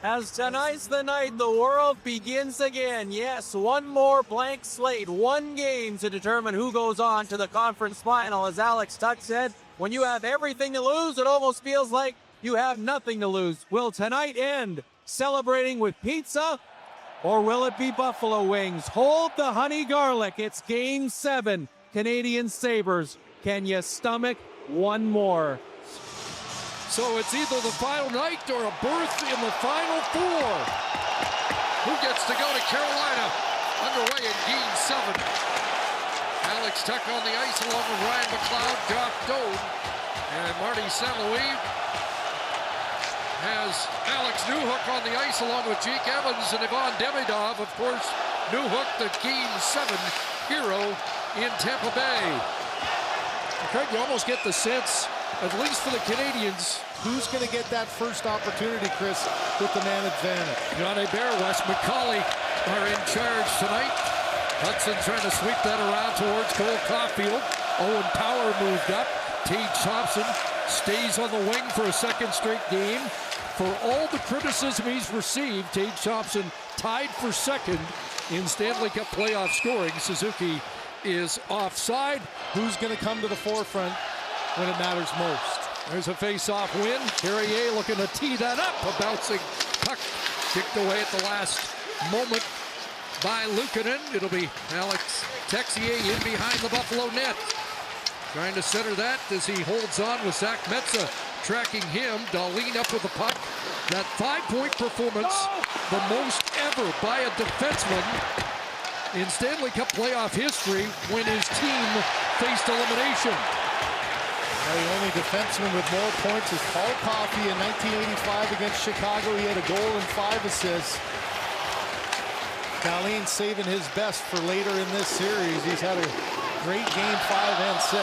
As tonight's the night, the world begins again. Yes, one more blank slate, one game to determine who goes on to the conference final. As Alex Tuch said, when you have everything to lose, it almost feels like you have nothing to lose. Will tonight end celebrating with pizza, or will it be buffalo wings? Hold the honey garlic. It's Game 7. Canadian Sabres. Can you stomach one more? So it's either the final night or a berth in the Final Four. Who gets to go to Carolina? Underway in Game 7. Alex Tuch on the ice along with Ryan McLeod, Jock Doan, and Marty St. Louis has Alex Newhook on the ice along with Jake Evans and Ivan Demidov. Of course, Newhook, the Game 7 hero in Tampa Bay. Craig, you almost get the sense, at least for the Canadians, who's going to get that first opportunity, Chris, with the man advantage. John Hebert, Wes McCauley are in charge tonight. Hudson trying to sweep that around towards Cole Caulfield. Owen Power moved up. Tage Thompson stays on the wing for a second straight game. For all the criticism he's received, Tage Thompson tied for second in Stanley Cup playoff scoring. Suzuki is offside. Who's going to come to the forefront when it matters most? There's a face-off win. Carrier looking to tee that up. A bouncing puck kicked away at the last moment by Luukkonen. It'll be Alex Texier in behind the Buffalo net. Trying to center that as he holds on with Zach Metsa tracking him. Dahlin up with the puck. That 5-point performance, the most ever by a defenseman in Stanley Cup playoff history when his team faced elimination. The only defenseman with more points is Paul Coffey in 1985 against Chicago. He had a goal and 5 assists. Dahlin saving his best for later in this series. He's had a great game 5 and 6.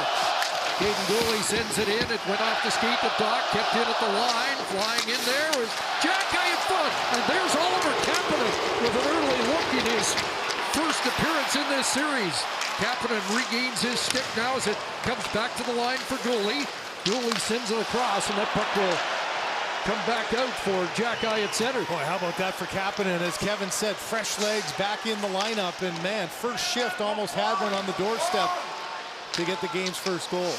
Caden Gooley sends it in. It went off the skate to Doc, kept in at the line. Flying in there is Jack Guy in front. And there's Oliver Kapanen with an early look in his first appearance in this series. Kapanen regains his stick now as it comes back to the line for Gooley. Gooley sends it across, and that puck will come back out for Jack Eye at center. Boy, how about that for Kapanen? As Kevin said, fresh legs back in the lineup. And man, first shift almost had one on the doorstep to get the game's first goal.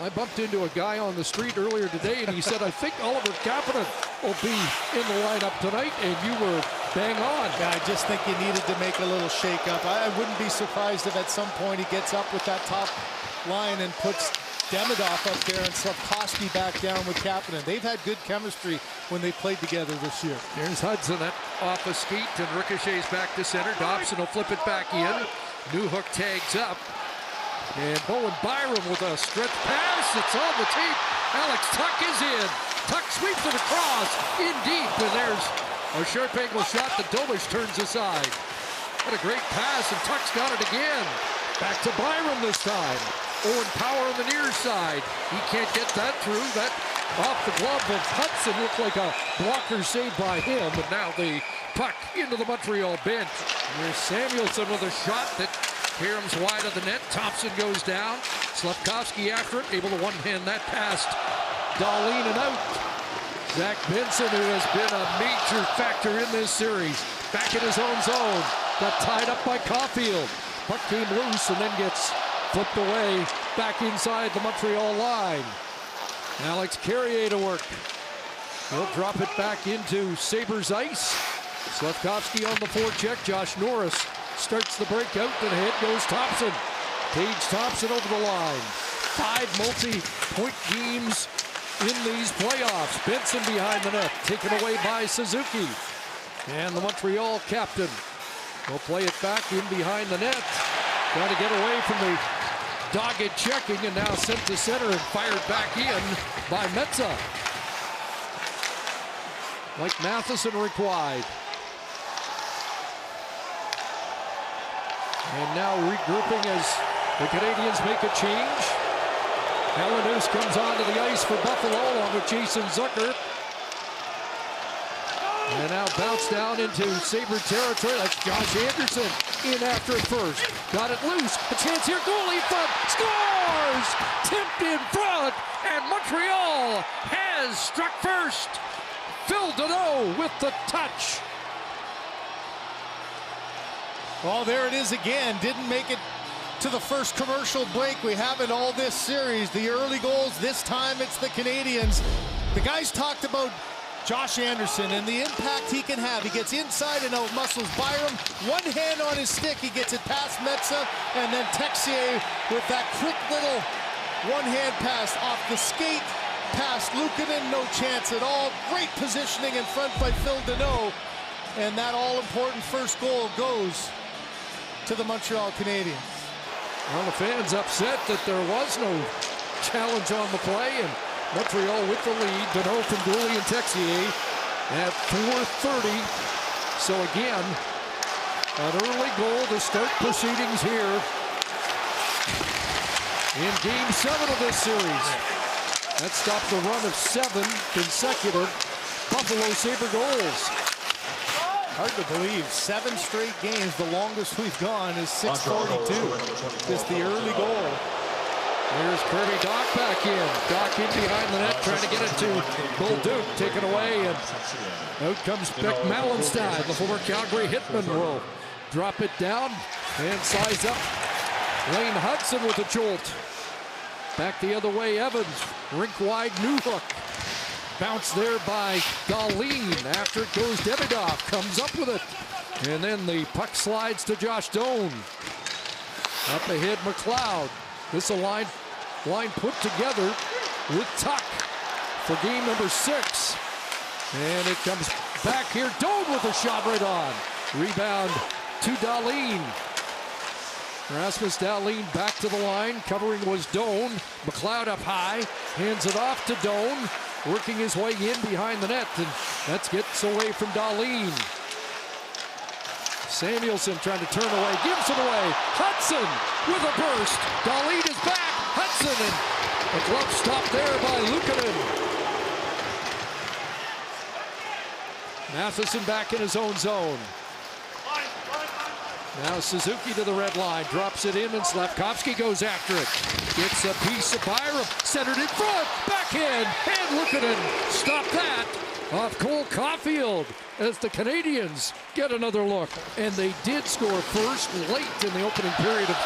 I bumped into a guy on the street earlier today, and he said, I think Oliver Kapanen will be in the lineup tonight, and you were bang on. Yeah, I just think you needed to make a little shake-up. I wouldn't be surprised if at some point he gets up with that top line and puts Demidov up there and Slafkovsky back down with Kapanen. They've had good chemistry when they played together this year. Here's Hudson off a skate and ricochets back to center. Dobson will flip it back in. Newhook tags up. And Bowen Byram with a stretch pass. It's on the tape. Alex Tuch is in. Tuch sweeps it across. In deep. And there's a sharp angle shot that Dobish turns aside. What a great pass. And Tuch's got it again. Back to Byram this time. Owen Power on the near side. He can't get that through. That off the glove of Hudson looked like a blocker save by him. And now the puck into the Montreal bench. There's Samuelson with a shot that Hiram's wide of the net. Thompson goes down. Slafkovsky after it, able to one-hand that past Dahlin and out. Zach Benson, who has been a major factor in this series, back in his own zone. Got tied up by Caulfield. Puck came loose and then gets flipped away back inside the Montreal line. Alex Carrier to work. He'll drop it back into Sabres ice. Slafkovsky on the forecheck. Josh Norris starts the breakout, and ahead goes Thompson. Tage Thompson over the line. 5 multi-point games in these playoffs. Benson behind the net, taken away by Suzuki. And the Montreal captain will play it back in behind the net. Trying to get away from the dogged checking, and now sent to center and fired back in by Metsa. Like Matheson required. And now regrouping as the Canadians make a change. Halanus comes onto the ice for Buffalo along with Jason Zucker. And now bounce down into Sabre territory. That's Josh Anderson in after it first. Got it loose. A chance here. Goalie in front. Scores! Tipped in front. And Montreal has struck first. Phil Deneau with the touch. Well, there it is again. Didn't make it to the first commercial break. We have it all this series. The early goals, this time it's the Canadians. The guys talked about Josh Anderson and the impact he can have. He gets inside and out muscles Byram. One hand on his stick, he gets it past Mensah, and then Texier with that quick little one-hand pass off the skate past Luukkonen. No chance at all. Great positioning in front by Phil Deneau, and that all-important first goal goes to the Montreal Canadiens. Well, the fans upset that there was no challenge on the play, and Montreal with the lead. Deneau from Gouli and Texier at 4:30. So again, an early goal to start proceedings here in Game 7 of this series. That stopped the run of 7 consecutive Buffalo Sabre goals. Hard to believe, 7 straight games. The longest we've gone is 6:42. Just the early goal. Here's Kirby Dach back in. Dach in behind the net, trying to get it to Bolduc. Taken away, and out comes Beck Malenstad. The former Calgary Hitman will drop it down and size up. Lane Hudson with a jolt. Back the other way, Evans. Rink wide, Newhook. Bounce there by Dahlin. After it goes, Davidoff comes up with it. And then the puck slides to Josh Doan. Up ahead, McLeod. This is a line put together with Tuck for game number 6. And it comes back here. Doan with a shot right on. Rebound to Dahlin. Rasmus Dahlin back to the line. Covering was Doan. McLeod up high. Hands it off to Doan. Working his way in behind the net. And that gets away from Dahlin. Samuelson trying to turn away. Gives it away. Hudson with a burst. Dahlin is back. Hudson, and the glove stopped there by Luukkonen. Matheson back in his own zone. Now Suzuki to the red line, drops it in, and Slavkovsky goes after it. Gets a piece of Byram, centered in front, backhand, and Luukkonen stopped that off Cole Caulfield as the Canadians get another look. And they did score first late in the opening period of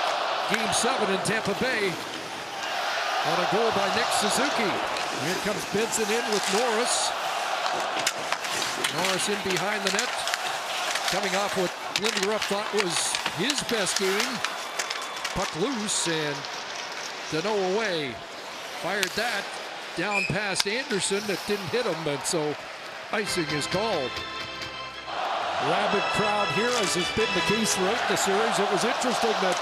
Game 7 in Tampa Bay on a goal by Nick Suzuki. Here comes Benson in with Norris. Norris in behind the net, coming off what Lindy Ruff thought was his best game. Puck loose, and Deneau away. Fired that down past Anderson. That didn't hit him, and so icing is called. Rabid crowd here, as has been the case throughout the series. It was interesting that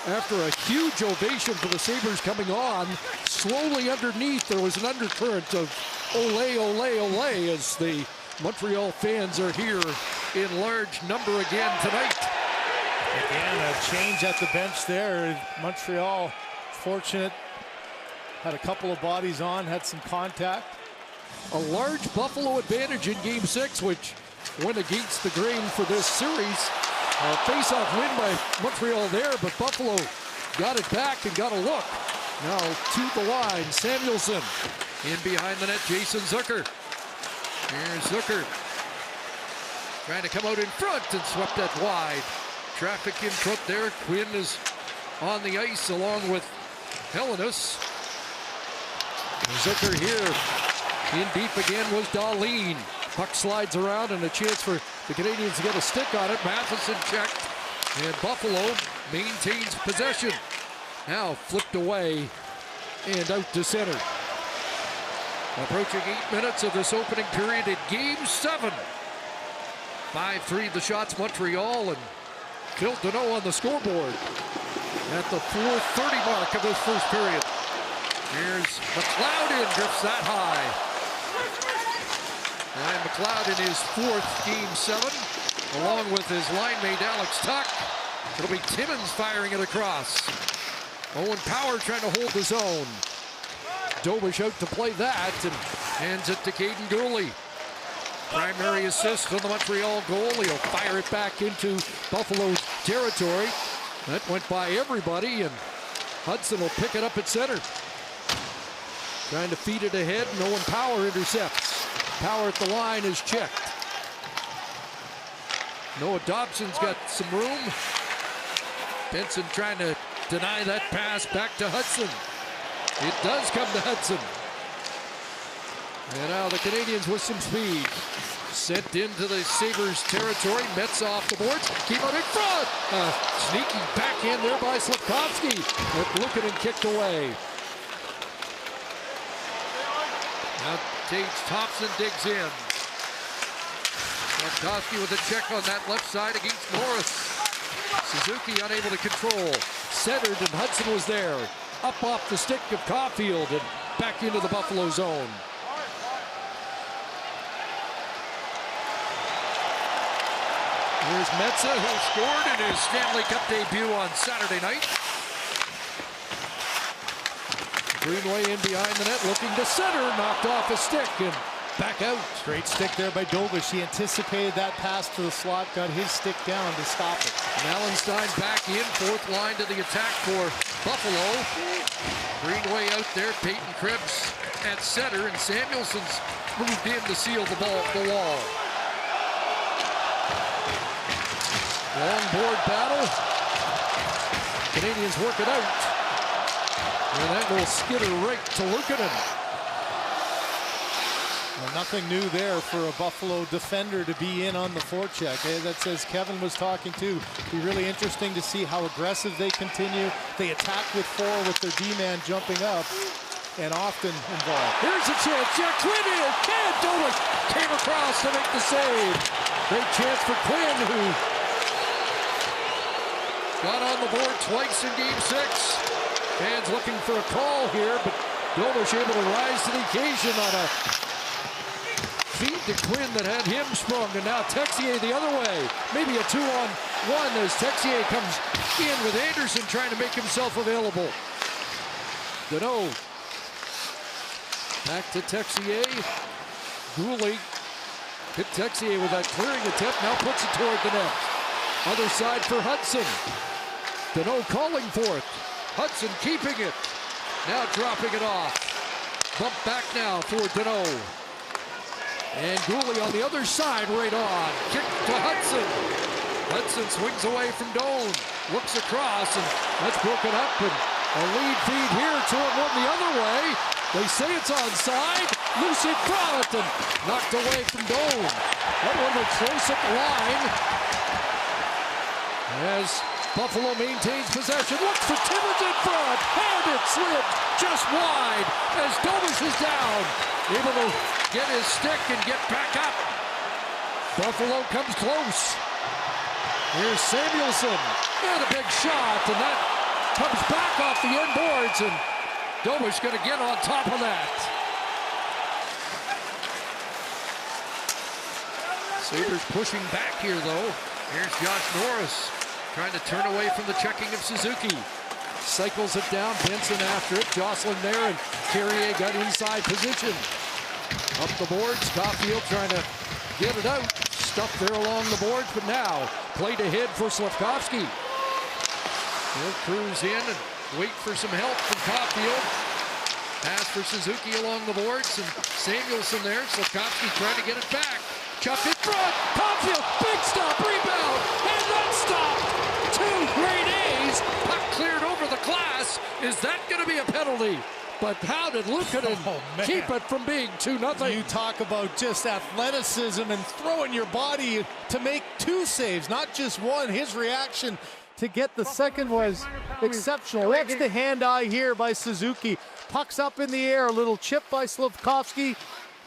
after a huge ovation for the Sabres coming on, slowly underneath there was an undercurrent of ole, ole, ole, as the Montreal fans are here in large number again tonight. Again, a change at the bench there. Montreal, fortunate, had a couple of bodies on, had some contact. A large Buffalo advantage in Game 6, which went against the grain for this series. A face-off win by Montreal there, but Buffalo got it back and got a look. Now to the line, Samuelson. In behind the net, Jason Zucker. Here's Zucker. Trying to come out in front and swept that wide. Traffic in front there. Quinn is on the ice along with Helenius. Zucker here. In deep again was Dahlin. Puck slides around and a chance for the Canadians to get a stick on it. Matheson checked. And Buffalo maintains possession. Now flipped away and out to center. Approaching 8 minutes of this opening period in Game 7. 5-3 the shots, Montreal, and Phil Deneau on the scoreboard at the 4:30 mark of this first period. Here's McLeod in, drifts that high. And McLeod in his 4th Game 7, along with his line mate Alex Tuck. It'll be Timmins firing it across. Owen Power trying to hold the zone. Dobish out to play that and hands it to Caden Gouli. Primary assist on the Montreal goal. He'll fire it back into Buffalo's territory. That went by everybody, and Hudson will pick it up at center. Trying to feed it ahead, and Owen Power intercepts. power at the line is checked. Noah Dobson's got some room. Benson trying to deny that pass back to Hudson. It does come to Hudson. And now the Canadians with some speed. Sent into the Sabres territory. Mets off the boards. Keep on in front. Sneaky backhand there by Slafkovsky. But Luukkonen kicked away. Now Tage Thompson digs in. Slafkovsky with a check on that left side against Norris. Suzuki unable to control. Centered and Hudson was there. Up off the stick of Caulfield and back into the Buffalo zone. Here's Mensah, who scored in his Stanley Cup debut on Saturday night. Greenway in behind the net, looking to center, knocked off a stick and back out. Great stick there by Dobush. He anticipated that pass to the slot, got his stick down to stop it. Allenstein back in, fourth line to the attack for Buffalo. Greenway out there, Peyton Krebs at center, and Samuelson's moved in to seal the wall. Long board battle. Canadians work it out. And that will skitter right to Luukkonen. Well, nothing new there for a Buffalo defender to be in on the forecheck. That's as Kevin was talking to. Be really interesting to see how aggressive they continue. They attack with four with their D-man jumping up and often involved. Here's a chance. Jack Quinn in. Dolan came across to make the save. Great chance for Quinn, who got on the board twice in Game 6. Fans looking for a call here, but Dobush able to rise to the occasion on a feed to Quinn that had him sprung, and now Texier the other way. Maybe a 2-on-1 as Texier comes in with Anderson trying to make himself available. Danault back to Texier. Gouli hit Texier with that clearing attempt, now puts it toward the net. Other side for Hudson. Danault calling for it. Hudson keeping it. Now dropping it off. Bump back now for Danault. And Gouli on the other side right on. Kick to Hudson. Hudson swings away from Doan. Looks across and that's broken up. And a lead feed here to him one the other way. They say it's onside. Loose in front and knocked away from Doan. That one was close at the line. As Buffalo maintains possession, looks for Timmins in front, and it slipped just wide as Dobush is down, able to get his stick and get back up. Buffalo comes close. Here's Samuelson, and a big shot, and that comes back off the end boards, and Dobush going to get on top of that. Sabres pushing back here, though. Here's Josh Norris. Trying to turn away from the checking of Suzuki. Cycles it down, Benson after it, jostling there, and Carrier got inside position. Up the boards, Caulfield trying to get it out. Stuffed there along the boards, but now played ahead for Slafkovsky. He'll cruise in and wait for some help from Caulfield. Pass for Suzuki along the boards, and Samuelson there. Slafkovsky trying to get it back. Chucked in front, Caulfield, big stop, rebound, and that stopped. Two great A's, puck cleared over the glass. Is that going to be a penalty? But how did Luukkonen keep it from being 2-0? You talk about just athleticism and throwing your body to make two saves, not just one. His reaction to get the second was exceptional. That's the hand-eye here by Suzuki. Puck's up in the air, a little chip by Slafkovsky.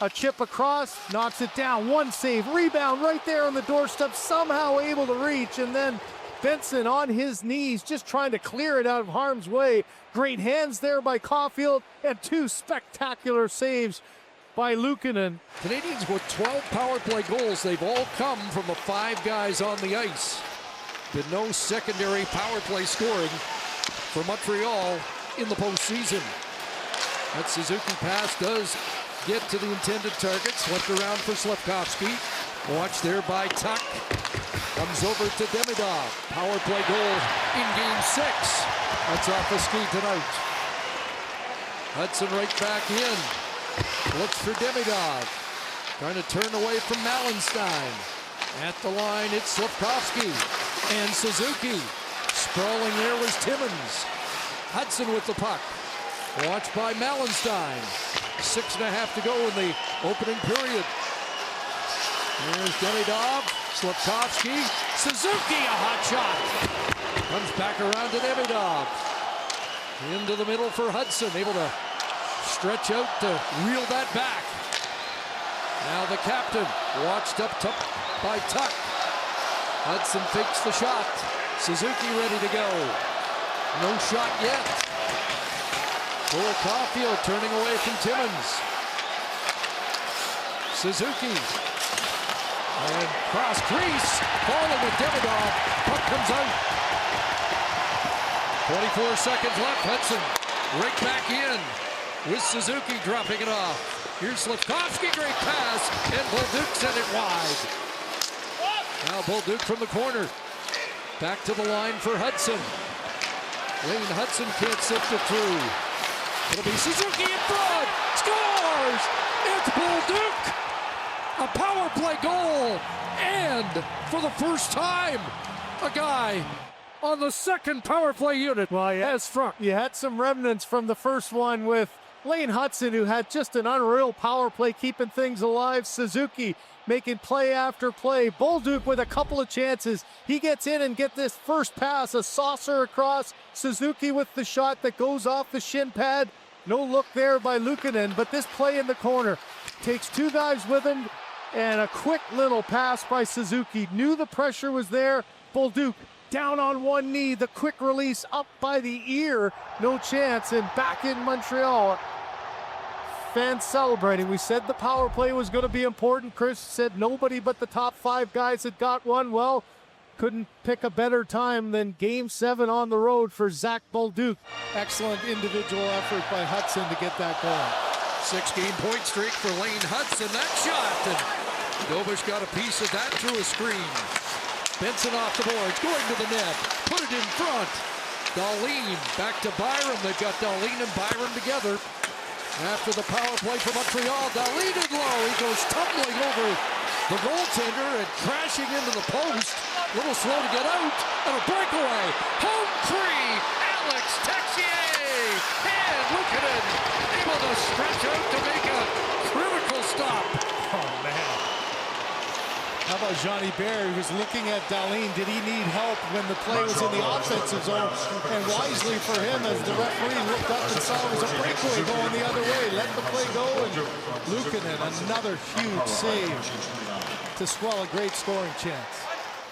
A chip across, knocks it down. One save, rebound right there on the doorstep, somehow able to reach, and then Benson on his knees just trying to clear it out of harm's way. Great hands there by Caulfield, and two spectacular saves by Luukkonen. Canadians with 12 power play goals. They've all come from the 5 guys on the ice. Been no secondary power play scoring for Montreal in the postseason. That Suzuki pass does get to the intended target. Swept around for Slafkovsky. Watch there by Tuck. Comes over to Demidov. Power play goal in Game 6. That's off a ski tonight. Hudson right back in. Looks for Demidov. Trying to turn away from Malenstein. At the line, it's Slafkovsky and Suzuki. Sprawling there was Timmins. Hudson with the puck. Watched by Malenstein. 6.5 to go in the opening period. Here's Demidov, Slafkovsky, Suzuki, a hot shot. Comes back around to Demidov. Into the middle for Hudson, able to stretch out to reel that back. Now the captain, watched up by Tuck. Hudson takes the shot. Suzuki ready to go. No shot yet. Cole Caulfield turning away from Timmins. Suzuki. And cross crease. Falling with Demidov. Puck comes out. 24 seconds left. Hudson right back in with Suzuki dropping it off. Here's Slafkovsky, great pass, and Bolduc sent it wide. Now Bolduc from the corner. Back to the line for Hudson. Lane Hudson can't sift it through. It'll be Suzuki in front. Scores! It's Bolduc! A power play goal. And for the first time, a guy on the second power play unit. Well, as front. You had some remnants from the first one with Lane Hudson, who had just an unreal power play, keeping things alive. Suzuki making play after play. Bolduc with a couple of chances. He gets in and get this first pass, a saucer across. Suzuki with the shot that goes off the shin pad. No look there by Luukkonen, but this play in the corner takes two guys with him, and a quick little pass by Suzuki. Knew the pressure was there. Bolduc down on one knee, the quick release up by the ear. No chance, and back in Montreal. Fans celebrating. We said the power play was going to be important. Chris said nobody but the top 5 guys had got one. Well, couldn't pick a better time than Game 7 on the road for Zach Bolduc. Excellent individual effort by Hudson to get that going. 6-game point streak for Lane Hudson. That shot, and Dobish got a piece of that through a screen. Benson off the boards, going to the net, put it in front. Dahlin back to Byram. They've got Dahlin and Byram together. After the power play for Montreal, Dahlin in low. He goes tumbling over the goaltender and crashing into the post. A little slow to get out, and a breakaway. Home free, Alex Texier. And Luukkonen able to stretch out to make a critical stop. Oh, man. How about Johnny Bear? He was looking at Dahlin. Did he need help when the play was in the offensive zone? And wisely for him, as the referee looked up and saw it was a breakaway going the other way. Let the play go, and Luukkonen, another huge save to swell a great scoring chance.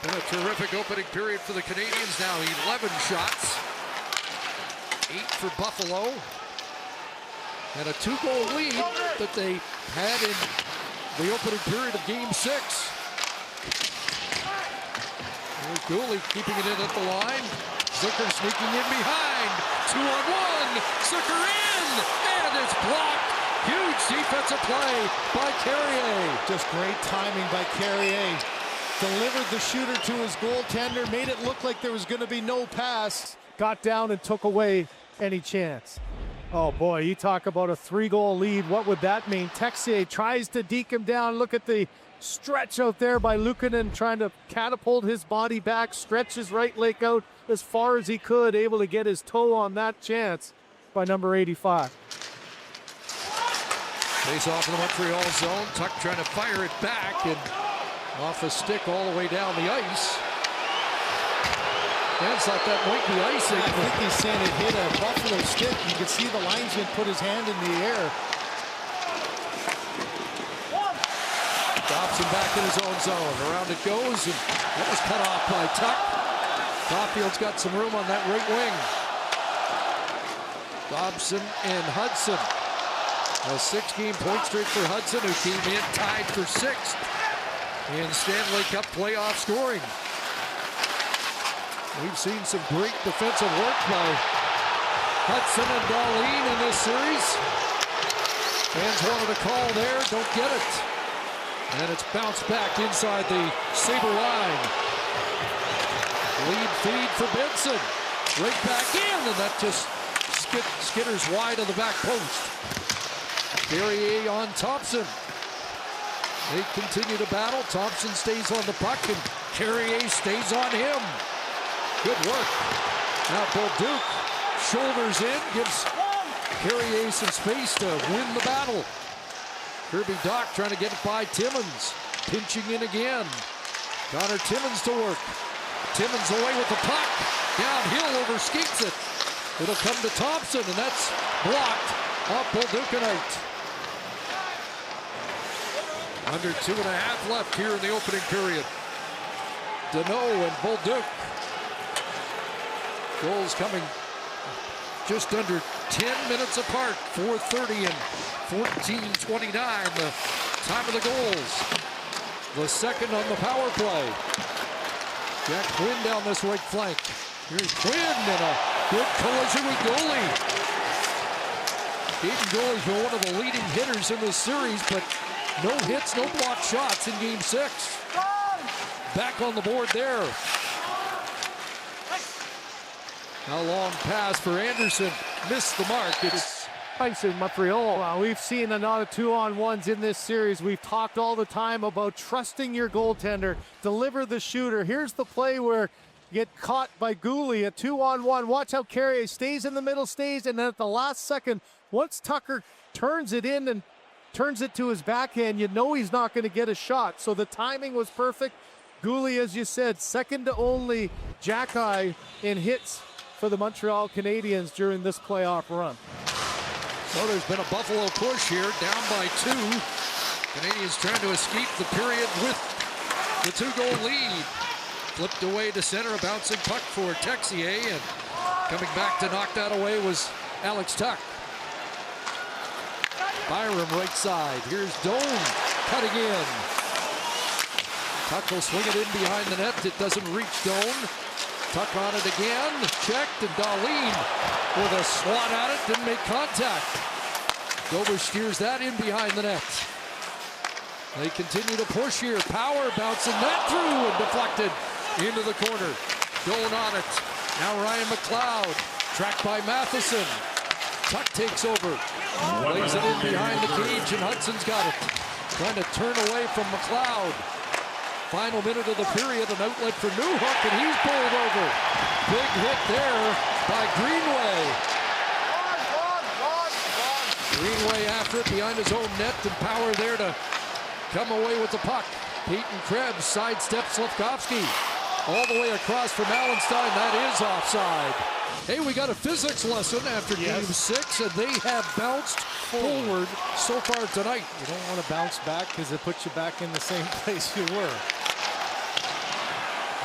And a terrific opening period for the Canadians now. 11 shots. 8 for Buffalo. And a 2-goal lead that they had in the opening period of Game 6. Here's Dooley keeping it in at the line. Zucker sneaking in behind. 2-on-1. Zucker in. And it's blocked. Huge defensive play by Carrier. Just great timing by Carrier. Delivered the shooter to his goaltender. Made it look like there was going to be no pass. Got down and took away any chance. Oh boy, you talk about a 3-goal lead. What would that mean? Texier tries to deke him down. Look at the stretch out there by Luukkonen, trying to catapult his body back, stretch his right leg out as far as he could, able to get his toe on that chance by number 85. Face off in the Montreal zone. Tuck trying to fire it back, and off a stick all the way down the ice. Fans thought that might be icing. I think he's saying it hit a Buffalo stick. You can see the linesman put his hand in the air. Dobson back in his own zone. Around it goes, and that was cut off by Tuck. Caulfield's got some room on that right wing. Dobson and Hudson. A 6-game point streak for Hudson, who came in tied for 6th in Stanley Cup playoff scoring. We've seen some great defensive work by Hudson and Dahlin in this series. Fans wanted a call there, don't get it. And it's bounced back inside the Sabre line. Lead feed for Benson. Right back in, and that just skitters wide of the back post. Carrier on Thompson. They continue to battle. Thompson stays on the puck, and Carrier stays on him. Good work. Now Bolduc shoulders in, gives Carrier some space to win the battle. Kirby Dach trying to get it by Timmins. Pinching in again. Connor Timmins to work. Timmins away with the puck. Downhill over skates it. It'll come to Thompson, and that's blocked off Bolduc and out. Under 2.5 left here in the opening period. Danault and Bolduc. Goals coming just under 10 minutes apart. 4:30 and 14:29, the time of the goals. The second on the power play. Jack Quinn down this right flank. Here's Quinn and a good collision with Goalie. Aiden Goalie's been one of the leading hitters in this series, but no hits, no blocked shots in Game 6. Back on the board there. Now long pass for Anderson. Missed the mark. It's Ice in Montreal. We've seen a lot of 2-on-1s in this series. We've talked all the time about trusting your goaltender, deliver the shooter. Here's the play where you get caught by Goalie, a 2-on-1. Watch how Carrier stays in the middle, stays, and then at the last second, once Tucker turns it in and turns it to his backhand, you know he's not going to get a shot. So the timing was perfect. Goalie, as you said, second to only Jack-Eye in hits for the Montreal Canadiens during this playoff run. So there's been a Buffalo push here, down by 2. Canadians trying to escape the period with the 2-goal lead. Flipped away to center, a bouncing puck for Texier, and coming back to knock that away was Alex Tuch. Byram right side. Here's Doan cutting in. Tuch will swing it in behind the net. It doesn't reach Doan. Tuch on it again. Checked, and Dahlin with a swat at it. Didn't make contact. Dober steers that in behind the net. They continue to push here. Power bouncing that through and deflected into the corner. Doan on it. Now Ryan McLeod. Tracked by Matheson. Tuch takes over. Lays it in behind the cage, and Hudson's got it. Trying to turn away from McLeod. Final minute of the period, an outlet for Newhook, and he's bowled over. Big hit there by Greenway. Greenway after it behind his own net, and Power there to come away with the puck. Peyton Krebs sidesteps Slavkovsky. All the way across from Allenstein, that is offside. Hey, we got a physics lesson after Game 6, and they have bounced forward so far tonight. You don't want to bounce back because it puts you back in the same place you were.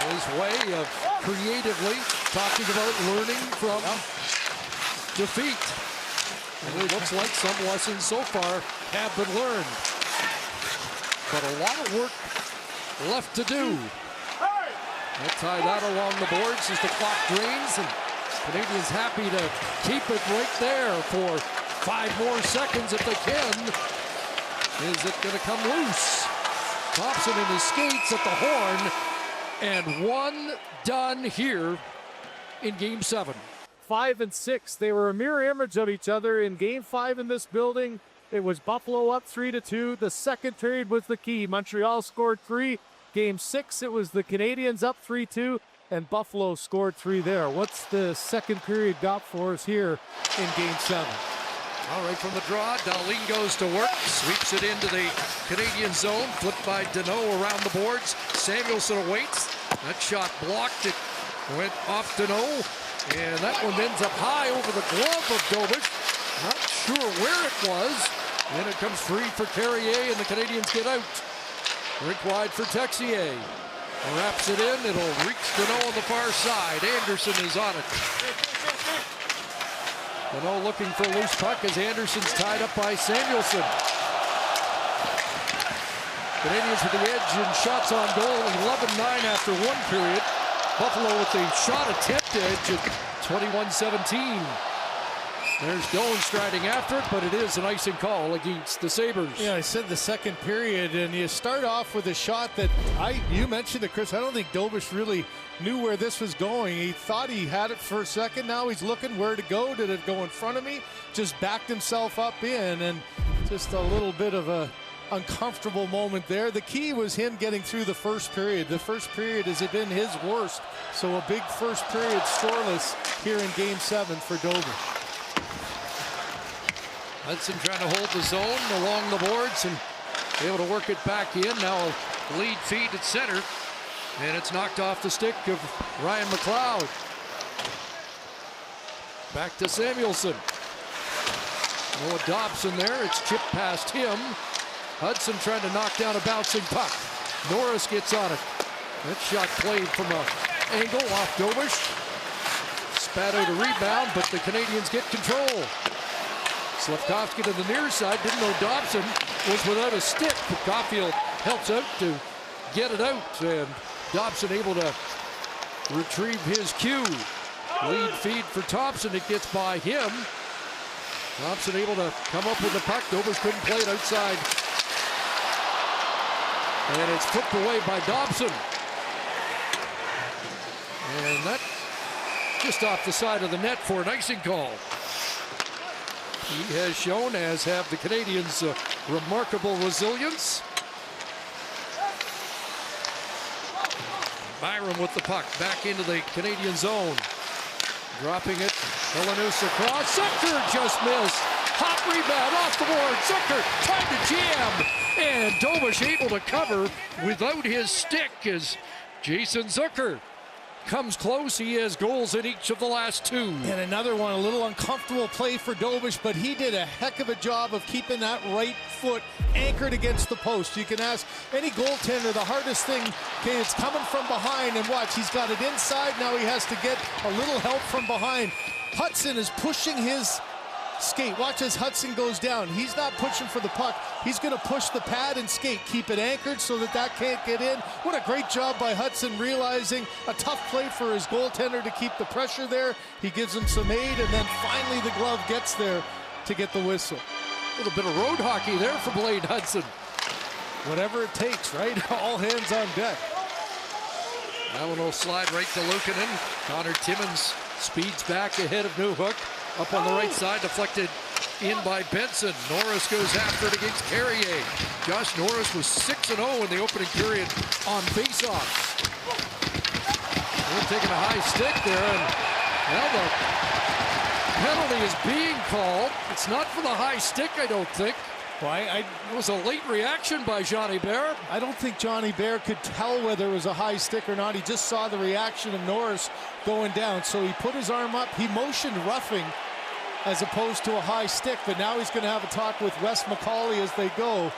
His way of creatively talking about learning from defeat. And it looks like some lessons so far have been learned. But a lot of work left to do. They'll tie that along the boards as the clock drains, and Canadians happy to keep it right there for 5 more seconds if they can. Is it going to come loose? Thompson in his skates at the horn, and one done here in Game 7. 5 and 6, they were a mirror image of each other in Game 5 in this building. It was Buffalo up 3-2. The second period was the key. Montreal scored 3. Game 6, it was the Canadians up 3-2, and Buffalo scored 3 there. What's the second period got for us here in Game 7? All right, from the draw, Dahlin goes to work, sweeps it into the Canadian zone, flipped by Danault around the boards. Samuelson awaits. That shot blocked. It went off Danault, and that one ends up high over the glove of Dobish. Not sure where it was. Then it comes free for Carrier, and the Canadians get out. Rink wide for Texier. Wraps it in. It'll reach Danault on the far side. Anderson is on it. Danault looking for a loose puck as Anderson's tied up by Samuelson. Canadians with the edge and shots on goal. 11-9 after 1 period. Buffalo with the shot attempt edge at 21-17. There's Doan striding after it, but it is an icing call against the Sabres. Yeah, I said the second period, and you start off with a shot that you mentioned it, Chris. I don't think Dobish really knew where this was going. He thought he had it for a second. Now he's looking where to go. Did it go in front of me? Just backed himself up in, and just a little bit of a uncomfortable moment there. The key was him getting through the first period. The first period has been his worst. So a big first period scoreless here in Game 7 for Dover. Hudson trying to hold the zone along the boards and able to work it back in. Now a lead feed at center. And it's knocked off the stick of Ryan McLeod. Back to Samuelson. Noah Dobson there. It's chipped past him. Hudson trying to knock down a bouncing puck. Norris gets on it. That shot played from an angle off Dobish. Spat out a rebound, but the Canadians get control. Slavkovsky to the near side. Didn't know Dobson was without a stick, but Caulfield helps out to get it out. And Dobson able to retrieve his cue. Lead feed for Thompson. It gets by him. Thompson able to come up with the puck. Dobish couldn't play it outside. And it's flipped away by Dobson. And that just off the side of the net for an icing call. He has shown, as have the Canadians, remarkable resilience. Byram with the puck back into the Canadian zone. Dropping it. Ellenus across. Zucker just missed. Hot rebound off the board. Zucker trying to jam. And Dobish able to cover without his stick as Jason Zucker comes close. He has goals in each of the last two. And another one, a little uncomfortable play for Dobish, but he did a heck of a job of keeping that right foot anchored against the post. You can ask any goaltender, the hardest thing, okay, it's coming from behind, and watch, he's got it inside, now he has to get a little help from behind. Hudson is pushing his skate. Watch as Hudson goes down. He's not pushing for the puck. He's going to push the pad and skate. Keep it anchored so that can't get in. What a great job by Hudson, realizing a tough play for his goaltender to keep the pressure there. He gives him some aid, and then finally the glove gets there to get the whistle. A little bit of road hockey there for Blade Hudson. Whatever it takes, right? All hands on deck. That one will slide right to Luukkonen. Connor Timmins speeds back ahead of Newhook. Up on the right side, deflected in by Benson. Norris goes after it against Carrier. Josh Norris was 6-0 in the opening period on faceoffs. They're taking a high stick there, and now the penalty is being called. It's not for the high stick, I don't think. Well, it was a late reaction by Johnny Bear. I don't think Johnny Bear could tell whether it was a high stick or not. He just saw the reaction of Norris going down. So he put his arm up. He motioned roughing as opposed to a high stick. But now he's going to have a talk with Wes McCauley as they go.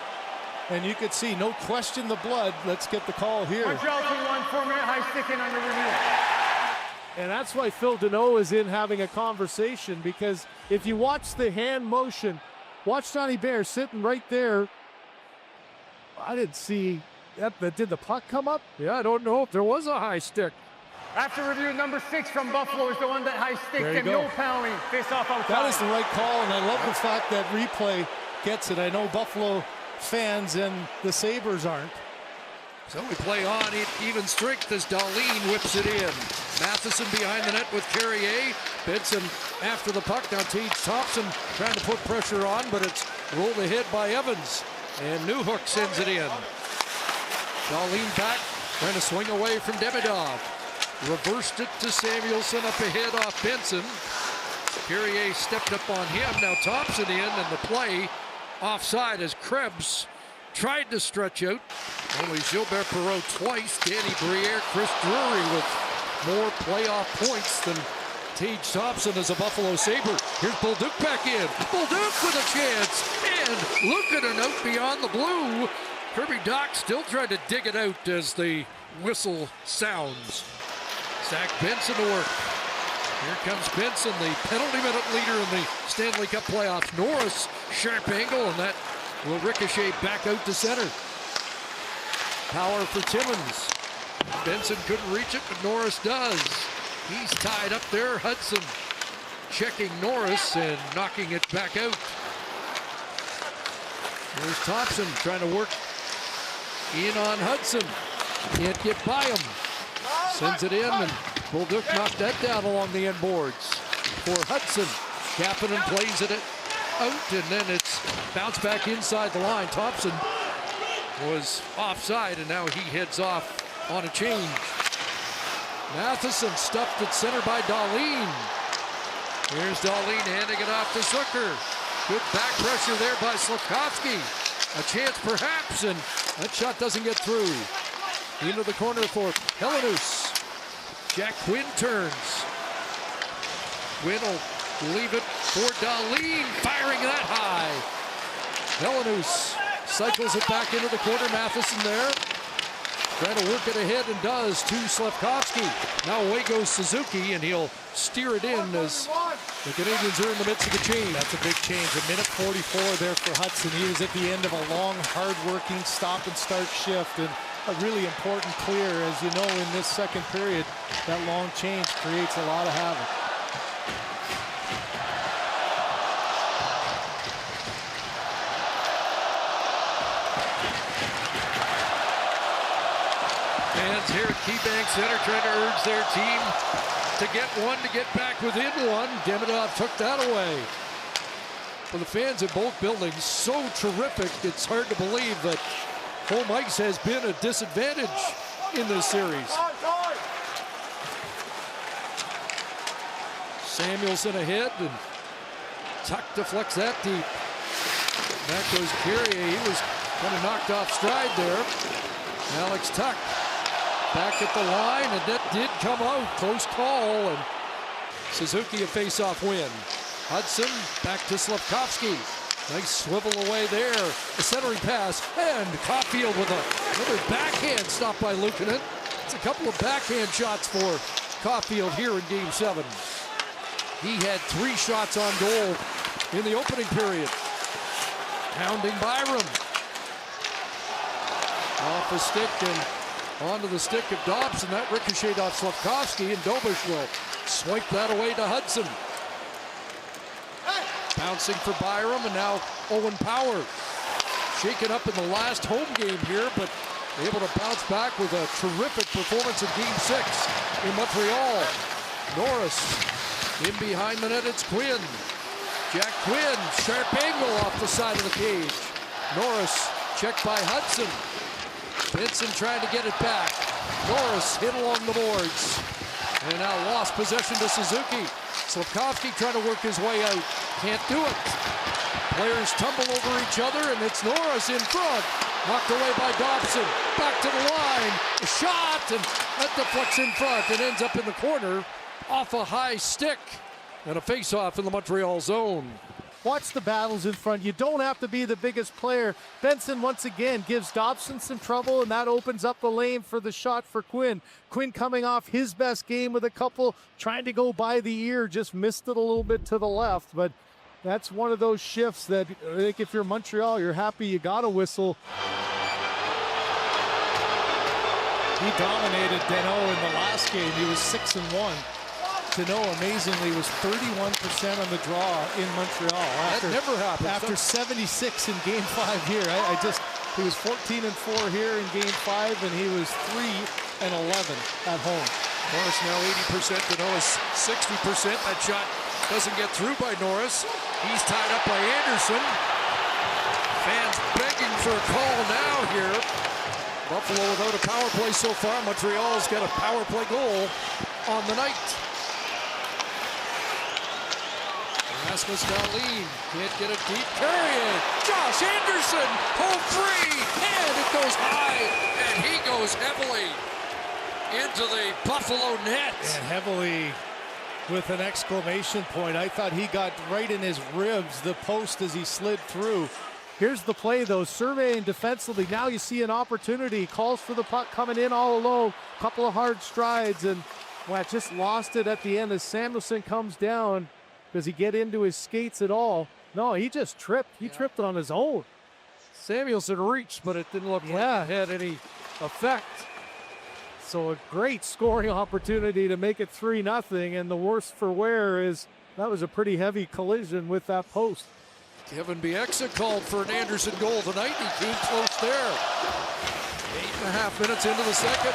And you could see, no question the blood. Let's get the call here. Montreal 2-1, 4-minute high stick in under review. And that's why Phil Deneau is in having a conversation, because if you watch the hand motion, watch Johnny Bear sitting right there. I didn't see that. Did the puck come up? Yeah, I don't know if there was a high stick. After review, number 6 from Buffalo is the one that high stick and no penalty. Face off outside. That is the right call, and I love the fact that replay gets it. I know Buffalo fans and the Sabres aren't. So we play on even strength as Dahlin whips it in. Matheson behind the net with Carrier. Benson after the puck. Now Tage Thompson trying to put pressure on, but it's rolled ahead by Evans. And Newhook sends it in. Dahlin back, trying to swing away from Demidov. Reversed it to Samuelson up ahead off Benson. Carrier stepped up on him. Now Thompson in, and the play offside as Krebs tried to stretch out. Only Gilbert Perreault twice. Danny Briere, Chris Drury with more playoff points than Tage Thompson as a Buffalo Sabre. Here's Bolduc back in. Bolduc with a chance. And Luukkonen out beyond the blue. Kirby Dach still trying to dig it out as the whistle sounds. Zach Benson to work. Here comes Benson, the penalty minute leader in the Stanley Cup playoffs. Norris, sharp angle, and that will ricochet back out to center. Power for Timmins. Benson couldn't reach it, but Norris does. He's tied up there. Hudson checking Norris and knocking it back out. There's Thompson trying to work in on Hudson. Can't get by him. Sends it in, and Bolduc knocked that down along the end boards for Hudson. Kapanen plays it out, and then it's bounced back inside the line. Thompson was offside, and now he heads off on a change. Matheson stuffed at center by Dahlin. Here's Dahlin handing it off to Zucker. Good back pressure there by Slafkovsky. A chance perhaps, and that shot doesn't get through. Into the corner for Helenius. Jack Quinn turns. Quinn will leave it for Dahlin, firing that high. Helenius cycles it back into the corner. Matheson there. Trying to work it ahead and does to Slafkovsky. Now away goes Suzuki, and he'll steer it in as the Canadians are in the midst of the change. That's a big change. A minute 44 there for Hudson. He was at the end of a long, hard-working stop-and-start shift, and a really important clear. As you know, in this second period, that long change creates a lot of havoc. Fans here at KeyBank Center trying to urge their team to get one, to get back within one. Demidov took that away. For the fans in both buildings, so terrific, it's hard to believe that home ice has been a disadvantage in this series. Samuelson ahead, and Tuck deflects that deep. Back goes Carrier. He was kind of knocked off stride there. Alex Tuck back at the line, and that did come out. Close call, and Suzuki a face-off win. Hudson back to Slafkovsky. Nice swivel away there. The centering pass, and Caulfield with another backhand stop by Luukkonen. It's a couple of backhand shots for Caulfield here in Game 7. He had 3 shots on goal in the opening period. Pounding Byram. Off a stick and onto the stick of Dobson. That ricocheted off Slafkovsky, and Dobish will swipe that away to Hudson. Bouncing for Byram, and now Owen Power. Shaken up in the last home game here, but able to bounce back with a terrific performance in Game 6 in Montreal. Norris in behind the net, it's Quinn. Jack Quinn, sharp angle off the side of the cage. Norris checked by Hudson. Benson trying to get it back. Norris hit along the boards. And now lost possession to Suzuki. Slafkovsky trying to work his way out. Can't do it. Players tumble over each other, and it's Norris in front. Knocked away by Dobson. Back to the line. A shot, and that deflects in front and ends up in the corner off a high stick. And a face-off in the Montreal zone. Watch the battles in front. You don't have to be the biggest player. Benson once again gives Dobson some trouble, and that opens up the lane for the shot for Quinn. Quinn coming off his best game with a couple, trying to go by the ear, just missed it a little bit to the left. But that's one of those shifts that I think if you're Montreal, you're happy you got a whistle. He dominated Danault in the last game. He was 6-1. Danault amazingly was 31% on the draw in Montreal. That never happened. After 76 in Game 5 here. He was 14-4 here in Game 5, and he was 3-11 at home. Norris now 80%, Danault is 60%. That shot doesn't get through by Norris. He's tied up by Anderson. Fans begging for a call now here. Buffalo without a power play so far. Montreal's got a power play goal on the night. Rasmus Dahlin can't get it deep. Carrier, Josh Anderson, home free, and it goes high, and he goes heavily into the Buffalo net. And heavily with an exclamation point. I thought he got right in his ribs, the post, as he slid through. Here's the play, though, surveying defensively. Now you see an opportunity. Calls for the puck coming in all alone. Couple of hard strides, and just lost it at the end as Samuelson comes down. Does he get into his skates at all? No, he just tripped. He tripped on his own. Samuelson reached, but it didn't look like it had any effect. So a great scoring opportunity to make it 3-0, and the worst for wear is that was a pretty heavy collision with that post. Kevin Bieksa called for an Anderson goal tonight. He came close there. 8.5 minutes into the second.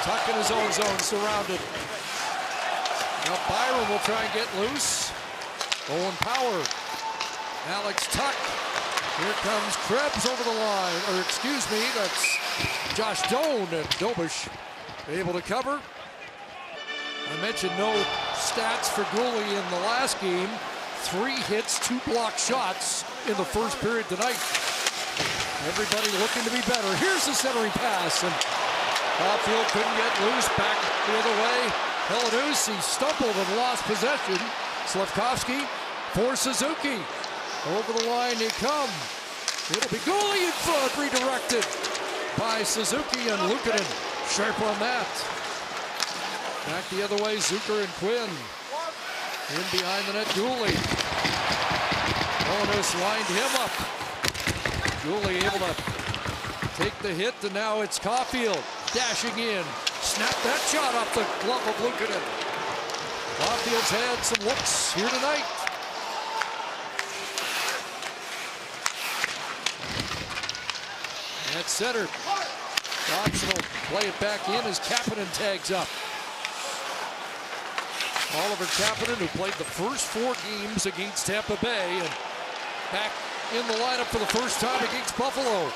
Tuck in his own zone, surrounded. Now Byram will try and get loose. Owen Power. Alex Tuck Here comes Krebs over the line, or excuse me, that's Josh Doan, and Dobish able to cover. I mentioned no stats for Gooley in the last game. 3 hits, 2 blocked shots in the first period tonight. Everybody looking to be better. Here's the centering pass, and Caulfield couldn't get loose. Back the other way. Helenius, he stumbled and lost possession. Slafkovsky for Suzuki. Over the line they come. It'll be Gooley in front, redirected by Suzuki, and Luukkonen sharp on that. Back the other way, Zucker and Quinn. In behind the net, Gooley. Helenius lined him up. Gooley able to take the hit, and now it's Caulfield dashing in. Snap that shot off the glove of Luukkonen. Caulfield's had some looks here tonight. At center, Dobson will play it back in as Kapanen tags up. Oliver Kapanen, who played the first 4 games against Tampa Bay, and back in the lineup for the first time against Buffalo.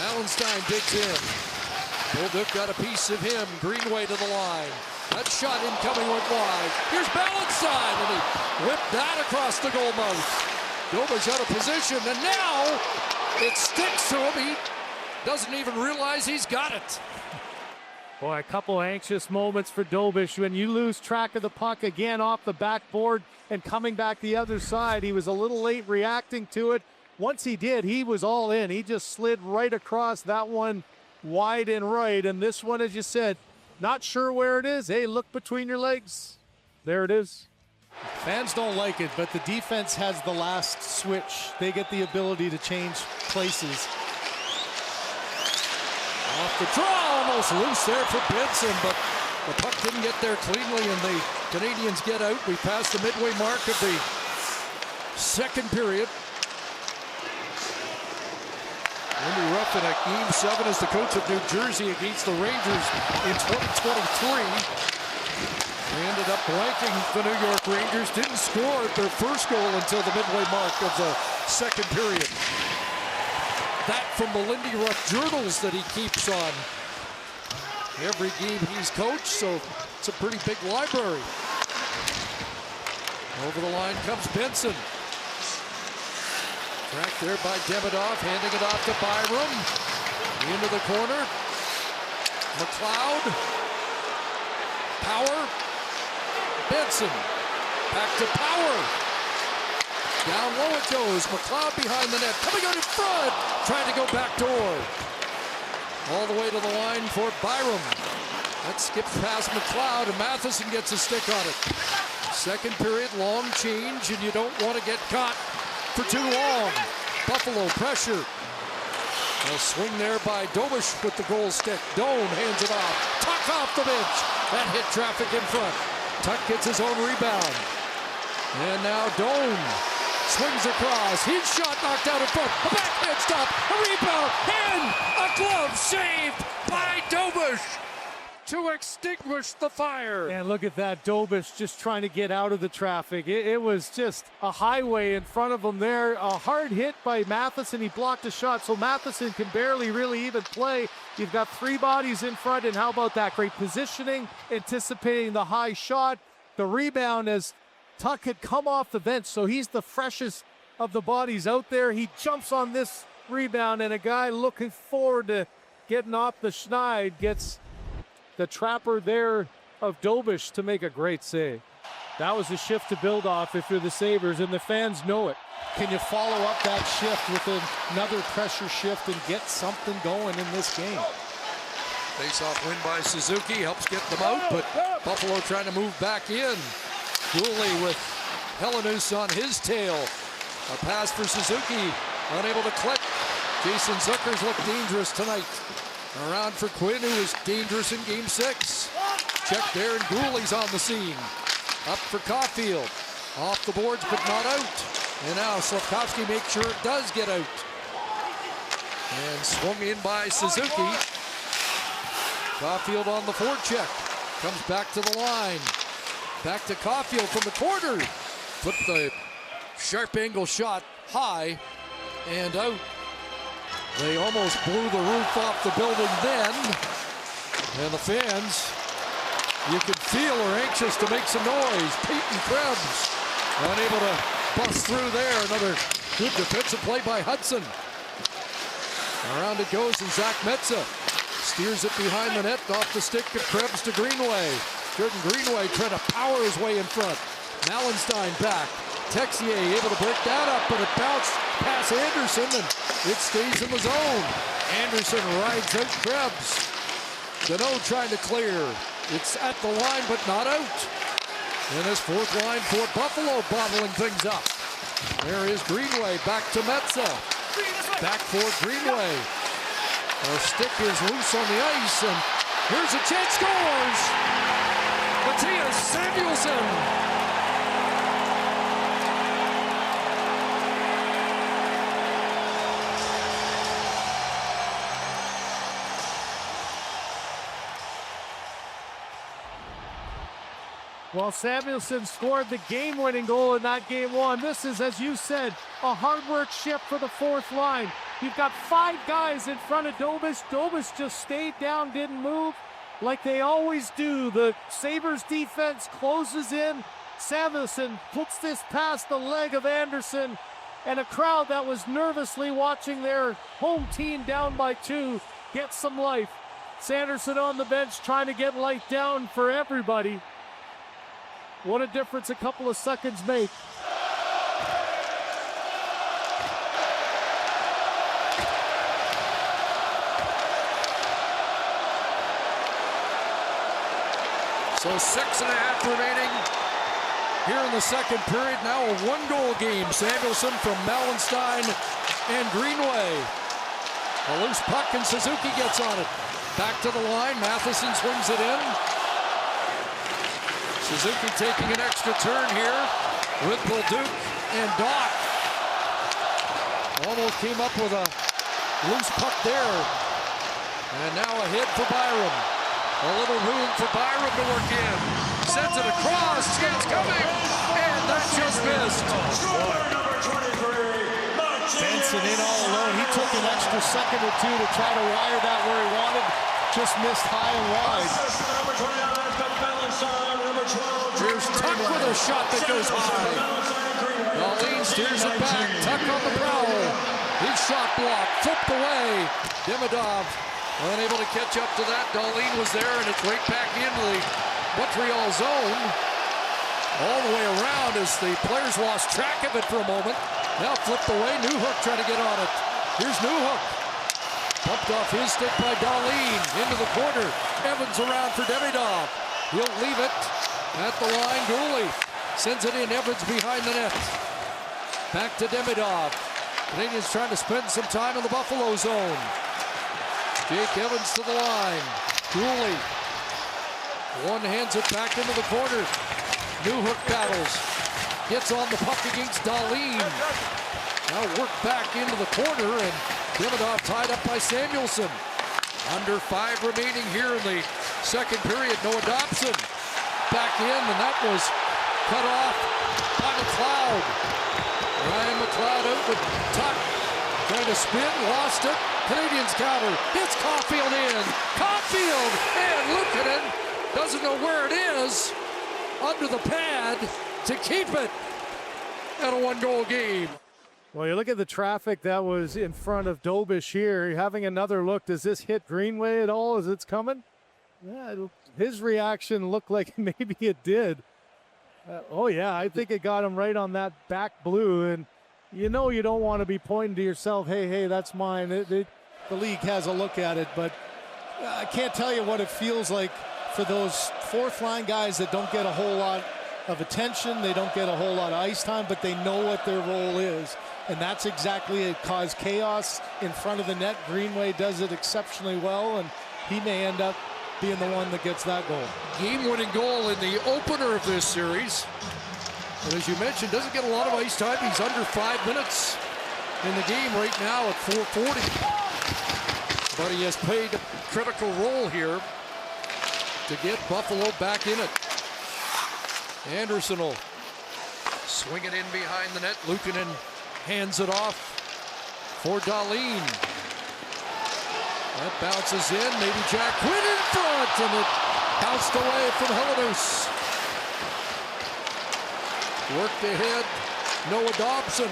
Allenstein digs in. Bolduc got a piece of him. Greenway to the line. That shot incoming went wide. Here's Ballantyne, and he whipped that across the goal mouth. Dobish out of position, and now it sticks to him. He doesn't even realize he's got it. Boy, a couple anxious moments for Dobish when you lose track of the puck again off the backboard and coming back the other side. He was a little late reacting to it. Once he did, he was all in. He just slid right across that one wide and right. And this one, as you said, not sure where it is. Hey, look between your legs. There it is. Fans don't like it, but the defense has the last switch. They get the ability to change places. Off the draw, almost loose there for Benson, but the puck didn't get there cleanly, and the Canadians get out. We passed the midway mark of the second period. Lindy Ruff in a Game 7 as the coach of New Jersey against the Rangers in 2023. They ended up blanking the New York Rangers, didn't score their first goal until the midway mark of the second period. That from the Lindy Ruff journals that he keeps on every game he's coached, so it's a pretty big library. Over the line comes Benson. Tracked there by Demidov, handing it off to Byram. Into the corner. McLeod. Power. Benson. Back to Power. Down low it goes. McLeod behind the net. Coming out in front. Trying to go back door. All the way to the line for Byram. That skips past McLeod, and Matheson gets a stick on it. Second period, long change, and you don't want to get caught for too long. Buffalo pressure. A swing there by Dobish with the goal stick. Doan hands it off. Tuck off the bench. That hit traffic in front. Tuck gets his own rebound. And now Doan swings across. His shot knocked out in front. A backhand stop. A rebound. And a glove saved by Dobish to extinguish the fire. And look at that, Dobish just trying to get out of the traffic. It was just a highway in front of him there. A hard hit by Matheson. He blocked a shot, so Matheson can barely really even play. You've got 3 bodies in front, and how about that? Great positioning, anticipating the high shot. The rebound as Tuck had come off the bench, so he's the freshest of the bodies out there. He jumps on this rebound, and a guy looking forward to getting off the schneid gets the trapper there of Dobish to make a great save. That was a shift to build off if you're the Sabres, and the fans know it. Can you follow up that shift with another pressure shift and get something going in this game? Face-off win by Suzuki helps get them out, but Buffalo trying to move back in. Gooley with Helenius on his tail. A pass for Suzuki, unable to click. Jason Zucker's looked dangerous tonight. Around for Quinn, who was dangerous in Game 6. Check there, and Gooley's on the scene. Up for Caulfield. Off the boards, but not out. And now Slafkovsky makes sure it does get out. And swung in by Suzuki. Caulfield on the forecheck. Comes back to the line. Back to Caulfield from the corner. Flipped the sharp angle shot high. and out. They almost blew the roof off the building then. And the fans, you could feel, are anxious to make some noise. Peyton Krebs unable to bust through there. Another good defensive play by Hudson. Around it goes, and Zach Metza steers it behind the net, off the stick of Krebs to Greenway. Jordan Greenway trying to power his way in front. Mallenstein back. Texier able to break that up, but it bounced past Anderson, and it stays in the zone. Anderson rides out Krebs. Deneau trying to clear. It's at the line, but not out. And his fourth line for Buffalo, bottling things up. There is Greenway, back to Metza. Back for Greenway. Our stick is loose on the ice, and here's a chance, scores! Mattias Samuelsson. Well, Samuelsson scored the game-winning goal in that game one. This is, as you said, a hard work shift for the fourth line. You've got 5 guys in front of Dobis. Dobis just stayed down, didn't move like they always do. The Sabres defense closes in. Samuelsson puts this past the leg of Anderson, and a crowd that was nervously watching their home team down by 2 get some life. Sanderson on the bench trying to get light down for everybody. What a difference a couple of seconds make. So 6.5 remaining here in the second period. Now a 1-goal game. Samuelsson from Mallenstein and Greenway. A loose puck, and Suzuki gets on it. Back to the line. Matheson swings it in. Suzuki taking an extra turn here with Bolduc and Doc. Almost came up with a loose puck there. And now a hit for Byram. A little room for Byram to work in. Sends it across. Chance coming. And that just missed. Benson in all alone. He took an extra second or 2 to try to wire that where he wanted. Just missed high and wide. Here's Tuck with a shot that goes high. Dahlin steers it back. Tuck on the prowl. His shot blocked. Flipped away. Demidov unable to catch up to that. Dahlin was there, and it's right back into the Montreal zone. All the way around as the players lost track of it for a moment. Now flipped away. Newhook trying to get on it. Here's Newhook. Pumped off his stick by Dahlin. Into the corner. Evans around for Demidov. He'll leave it at the line. Goalie sends it in. Evans behind the net. Back to Demidov. Canadians trying to spend some time in the Buffalo zone. Jake Evans to the line. Goalie. One hands it back into the corner. Newhook battles. Gets on the puck against Dahlin. Now worked back into the corner, and Demidov tied up by Samuelsson. Under 5 remaining here in the second period. Noah Dobson back in, and that was cut off by McLeod. Ryan McLeod out with Tuck. Trying to spin, lost it. Canadians counter. It's Caulfield in. Caulfield and Luukkonen doesn't know where it is. Under the pad to keep it at a 1-goal game. Well, you look at the traffic that was in front of Dobish here. You're having another look. Does this hit Greenway at all as it's coming? Yeah, his reaction looked like maybe it did. Oh, yeah, I think it got him right on that back blue. And you know you don't want to be pointing to yourself, hey, that's mine. The league has a look at it, but I can't tell you what it feels like for those fourth-line guys that don't get a whole lot of attention. They don't get a whole lot of ice time, but they know what their role is. And that's exactly it. Caused chaos in front of the net. Greenway does it exceptionally well, and he may end up being the one that gets that goal. Game-winning goal in the opener of this series. And as you mentioned, doesn't get a lot of ice time. He's under 5 minutes in the game right now at 4:40. But he has played a critical role here to get Buffalo back in it. Anderson will swing it in behind the net. Luukkonen hands it off. for Dahlin. That bounces in, maybe Jack Quinn in front, and it bounced away from Helenius. Worked ahead, Noah Dobson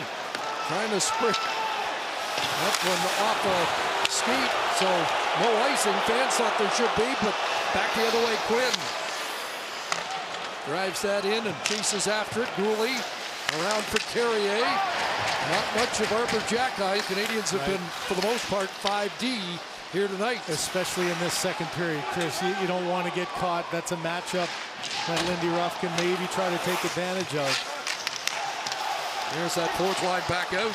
trying to sprint. That one off a skeet, so no icing. Fans thought there should be, but back the other way, Quinn. Drives that in and chases after it. Gooley around for Carrier. Not much of Arbor Jacki. Canadians have been, for the most part, 5D here tonight. Especially in this second period, Chris. You don't want to get caught. That's a matchup that Lindy Ruff can maybe try to take advantage of. Here's that fourth line back out.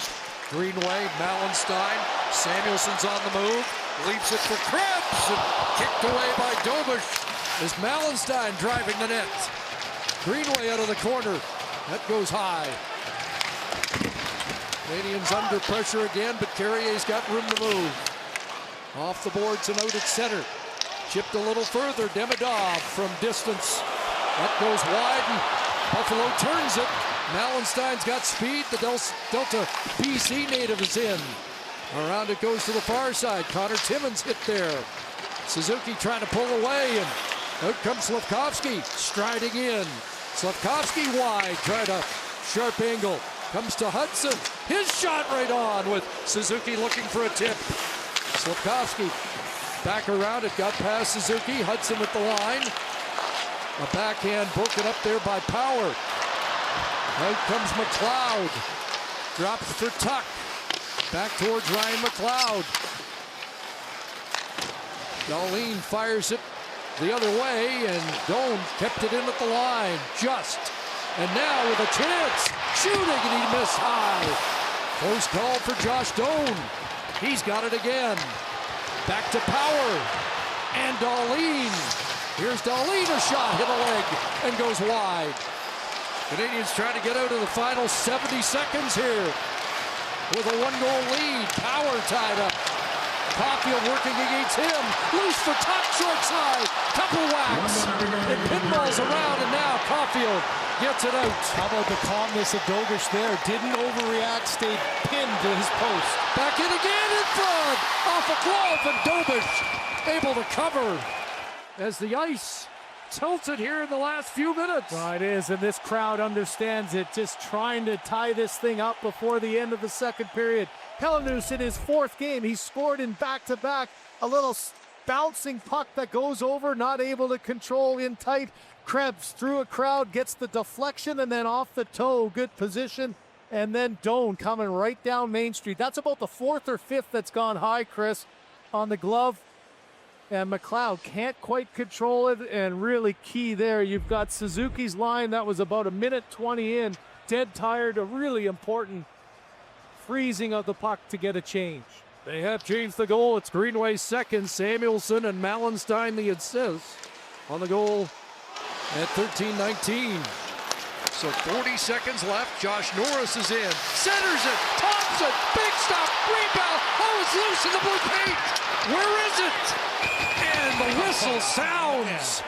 Greenway, Malenstein. Samuelson's on the move. Leaps it for Krebs. And kicked away by Dobish as Malenstein driving the net. Greenway out of the corner. That goes high. Canadians under pressure again, but Carrier's got room to move. Off the boards and out at center. Chipped a little further. Demidov from distance. That goes wide, and Buffalo turns it. Malenstein's got speed. The Delta BC native is in. Around it goes to the far side. Connor Timmins hit there. Suzuki trying to pull away, and out comes Slafkovsky striding in. Slafkovsky wide, tried a sharp angle. Comes to Hudson. His shot right on with Suzuki looking for a tip. Slafkovsky back around it, got past Suzuki. Hudson with the line. A backhand broken up there by Power. Out comes McLeod. Drops for Tuck. Back towards Ryan McLeod. Dahlin fires it the other way, and Doan kept it in at the line. Just. And now with a chance. Shooting, and he missed high. Close call for Josh Doan. He's got it again. Back to Power. And Dahlin. Here's Dahlin, a shot, hit a leg, and goes wide. Canadians trying to get out of the final 70 seconds here with a one-goal lead. Power tied up. Caulfield working against him. Loose for Tuck, short side. Couple whacks. It pinballs around, and now Caulfield gets it out. How about the calmness of Dobish there? Didn't overreact, stayed pinned to his post. Back in again in front. Off a glove, and Dobish able to cover as the ice tilted here in the last few minutes. Well, it is, and this crowd understands it. Just trying to tie this thing up before the end of the second period. Helenius in his fourth game. He scored in back-to-back. A little bouncing puck that goes over, not able to control in tight. Krebs through a crowd, gets the deflection, and then off the toe. Good position. And then Doan coming right down Main Street. That's about the fourth or fifth that's gone high, Chris, on the glove. And McLeod can't quite control it, and really key there. You've got Suzuki's line that was about a minute 20 in. Dead tired, a really important freezing of the puck to get a change. They have changed the goal. It's Greenway's second. Samuelson and Malenstein the assist on the goal at 13:19. So 40 seconds left. Josh Norris is in. Centers it. Thompson. Big stop. Rebound. Oh, it's loose in the blue paint. Where is it? And the whistle sounds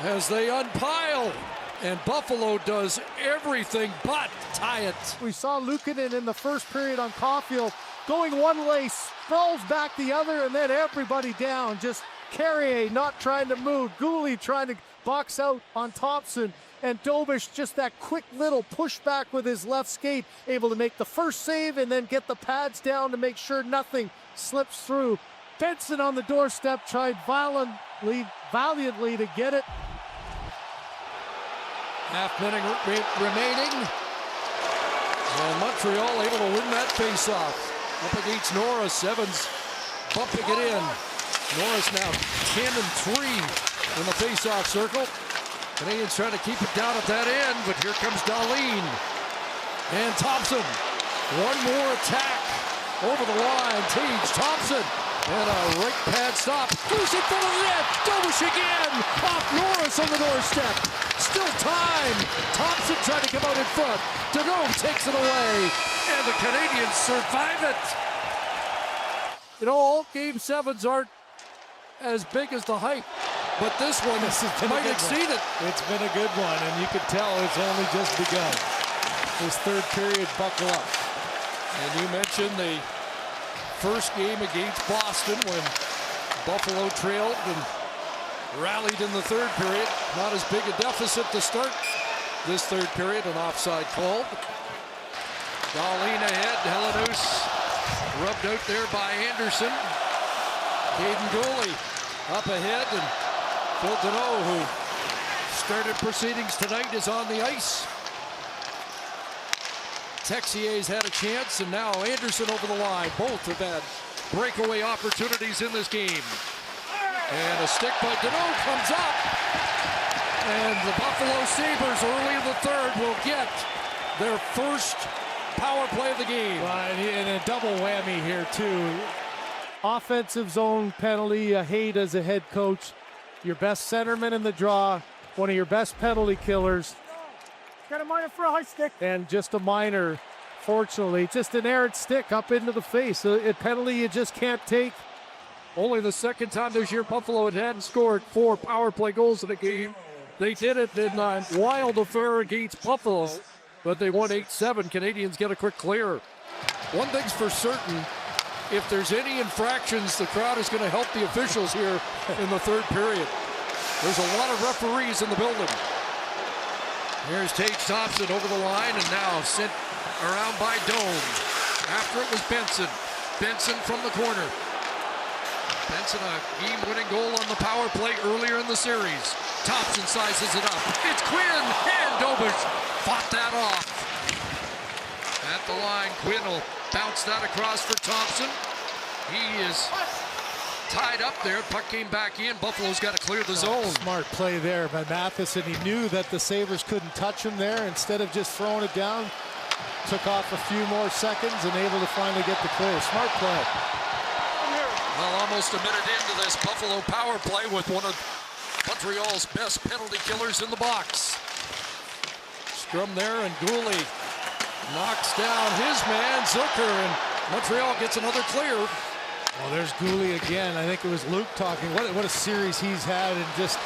as they unpile. And Buffalo does everything but tie it. We saw Luukkonen in the first period on Caulfield going one way, sprawls back the other, and then everybody down. Just Carrier not trying to move. Gooley trying to box out on Thompson. And Dobish just that quick little pushback with his left skate, able to make the first save and then get the pads down to make sure nothing slips through. Benson on the doorstep tried valiantly to get it. Half minute remaining. And Montreal able to win that faceoff. Up against Norris. Evans bumping it in. Norris now 10-3 in the faceoff circle. Canadians trying to keep it down at that end, but here comes Dahlin. And Thompson. One more attack over the line. Tage Thompson. And a right pad stop. Loose in front of the net. Dobish again. Off Norris on the doorstep. Still time. Thompson trying to come out in front. Deneau takes it away. And the Canadians survive it. You know, all Game 7s aren't as big as the hype. But this one might exceed it. It's been a good one, and you can tell it's only just begun. This third period, buckle up. And you mentioned the first game against Boston when Buffalo trailed and rallied in the third period. Not as big a deficit to start this third period. An offside called. Dahlin ahead. Helenius rubbed out there by Anderson. Caden Gooley up ahead, and Phil Deneau, who started proceedings tonight, is on the ice. Texier's had a chance, and now Anderson over the line. Both have had breakaway opportunities in this game. And a stick by Deneau comes up. And the Buffalo Sabres early in the third will get their first power play of the game. And a double whammy here, too. Offensive zone penalty, Haight as a head coach. Your best centerman in the draw, one of your best penalty killers. Got a minor for a high stick. And just a minor, fortunately. Just an errant stick up into the face. A penalty you just can't take. Only the second time this year Buffalo hadn't scored 4 power play goals in a game. They did it in a wild affair against Buffalo, but they won 8-7. Canadians get a quick clear. One thing's for certain, if there's any infractions, the crowd is going to help the officials here in the third period. There's a lot of referees in the building. Here's Tage Thompson over the line, and now sent around by Doan. After it was Benson. Benson from the corner. Benson, a game-winning goal on the power play earlier in the series. Thompson sizes it up. It's Quinn, and Dobush fought that off. At the line, Quinn will bounce that across for Thompson. He is tied up there. Puck came back in. Buffalo's got to clear the zone. Smart play there by Matheson. He knew that the Sabres couldn't touch him there. Instead of just throwing it down, took off a few more seconds and able to finally get the clear. Smart play. Well, almost a minute into this Buffalo power play with one of Montreal's best penalty killers in the box. Scrum there, and Gooley knocks down his man, Zucker, and Montreal gets another clear. Well, there's Gooley again. I think it was Luke talking. What a series he's had, and just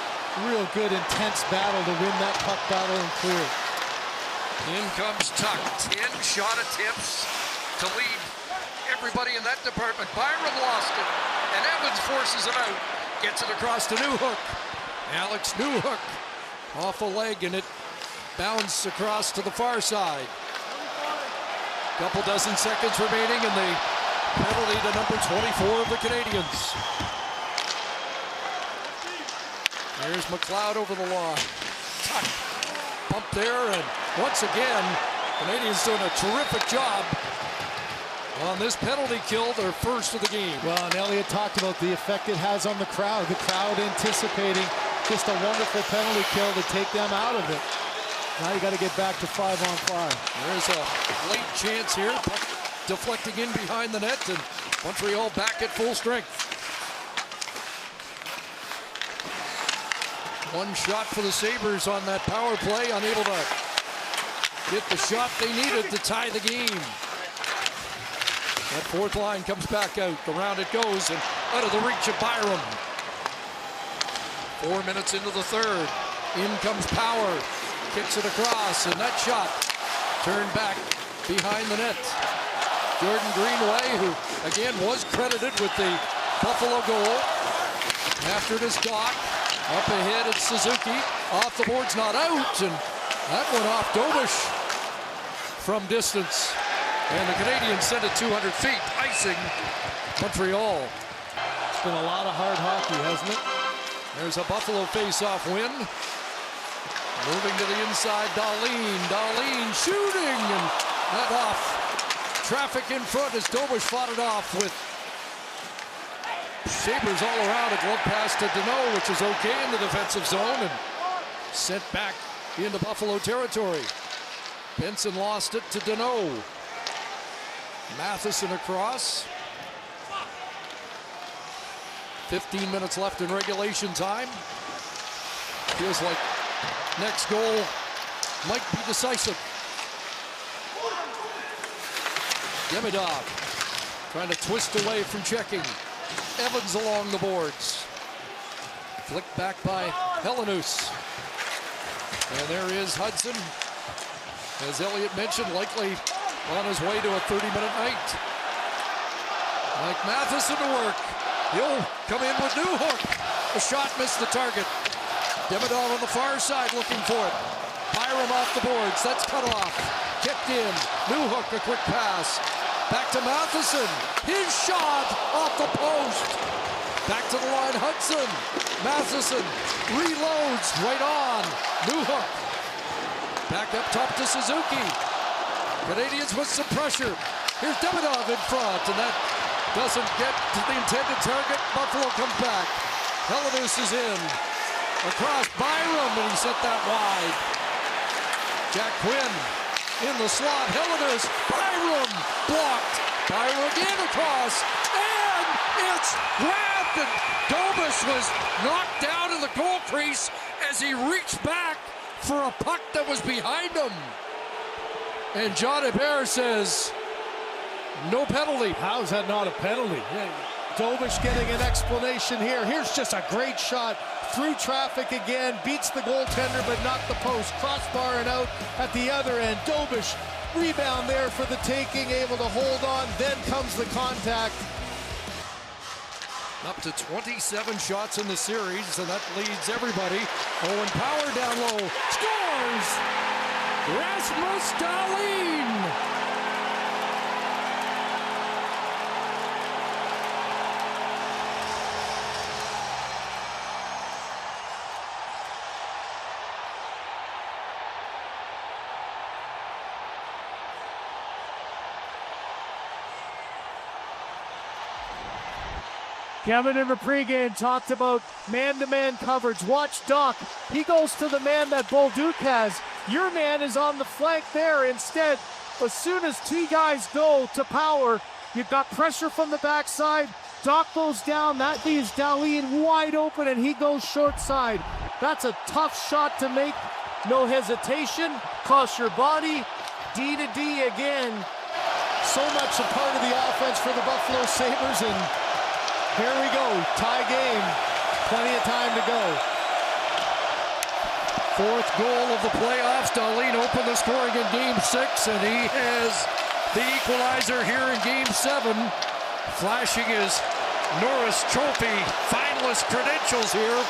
real good, intense battle to win that puck battle and clear. In comes Tuck. 10 shot attempts to lead everybody in that department. Byram lost it, and Evans forces it out. Gets it across to Newhook. Alex Newhook off a leg, and it bounds across to the far side. Couple dozen seconds remaining, and the penalty to number 24 of the Canadians. Here's McLeod over the line. Tuck. Pump there, and once again, Canadians doing a terrific job on this penalty kill, their first of the game. Well, and Elliott talked about the effect it has on the crowd anticipating just a wonderful penalty kill to take them out of it. Now you got to get back to 5-on-5. There's a late chance here. Puck deflecting in behind the net, and Montreal back at full strength. One shot for the Sabres on that power play, unable to get the shot they needed to tie the game. That fourth line comes back out. Around it goes, and out of the reach of Byram. 4 minutes into the third. In comes Power. Kicks it across, and that shot turned back behind the net. Jordan Greenway, who again was credited with the Buffalo goal. After it is Doc. Up ahead, it's Suzuki. Off the boards, not out, and that went off Dobush from distance. And the Canadians send it 200 feet, icing Montreal. It's been a lot of hard hockey, hasn't it? There's a Buffalo face-off win. Moving to the inside, Dahlin. Dahlin shooting, and that off. Traffic in front as Dobush fought it off with Sabres all around. A glove pass to Deneau, which is okay in the defensive zone, and sent back into Buffalo territory. Benson lost it to Deneau. Matheson across. 15 minutes left in regulation time. Feels like next goal might be decisive. Demidov trying to twist away from checking. Evans along the boards. Flicked back by Helenius. And there is Hudson. As Elliott mentioned, likely on his way to a 30-minute night. Mike Matheson to work. He'll come in with Newhook. The shot missed the target. Demidov on the far side looking for it. Byram off the boards. That's cut off. Kicked in. Newhook, a quick pass. Back to Matheson. His shot off the post. Back to the line, Hudson. Matheson reloads right on. Newhook. Back up top to Suzuki. Canadians with some pressure. Here's Demidov in front, and that doesn't get to the intended target. Buffalo comes back. Helenius is in. Across Byram, and he set that wide. Jack Quinn in the slot. Helenius. Byram blocked. Byram again across. And it's grabbed, and Dobish was knocked down in the goal crease as he reached back for a puck that was behind him. And John Hebert says, no penalty. How's that not a penalty? Dobish getting an explanation here. Here's just a great shot through traffic again. Beats the goaltender, but not the post. Crossbar and out at the other end. Dobish, rebound there for the taking, able to hold on. Then comes the contact. Up to 27 shots in the series, and that leads everybody. Owen Power down low. Scores! Rasmus Dahlin! Kevin in the pregame talked about man-to-man coverage. Watch Doc. He goes to the man that Bolduc has. Your man is on the flank there. Instead, as soon as two guys go to Power, you've got pressure from the backside. Doc goes down. That leaves Dahlin wide open, and he goes short side. That's a tough shot to make. No hesitation. Cross your body. D to D again. So much a part of the offense for the Buffalo Sabres, and here we go, tie game. Plenty of time to go. Fourth goal of the playoffs. Dahlin opened the scoring in Game 6, and he has the equalizer here in Game 7. Flashing his Norris Trophy finalist credentials here.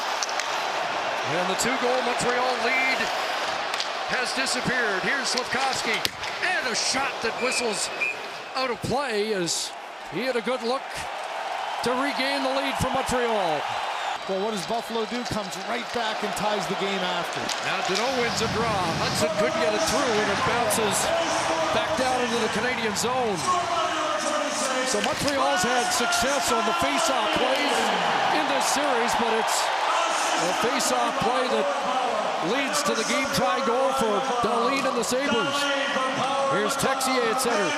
And the two-goal Montreal lead has disappeared. Here's Slafkovsky, and a shot that whistles out of play as he had a good look to regain the lead for Montreal. Well, what does Buffalo do? Comes right back and ties the game after. Now Deneau wins a draw. Hudson couldn't get it through, and it bounces back down into the Canadian zone. So Montreal's had success on the face-off plays in this series, but it's a face-off play that leads to the game-tying goal for Dahlin and the Sabres. Here's Texier at center.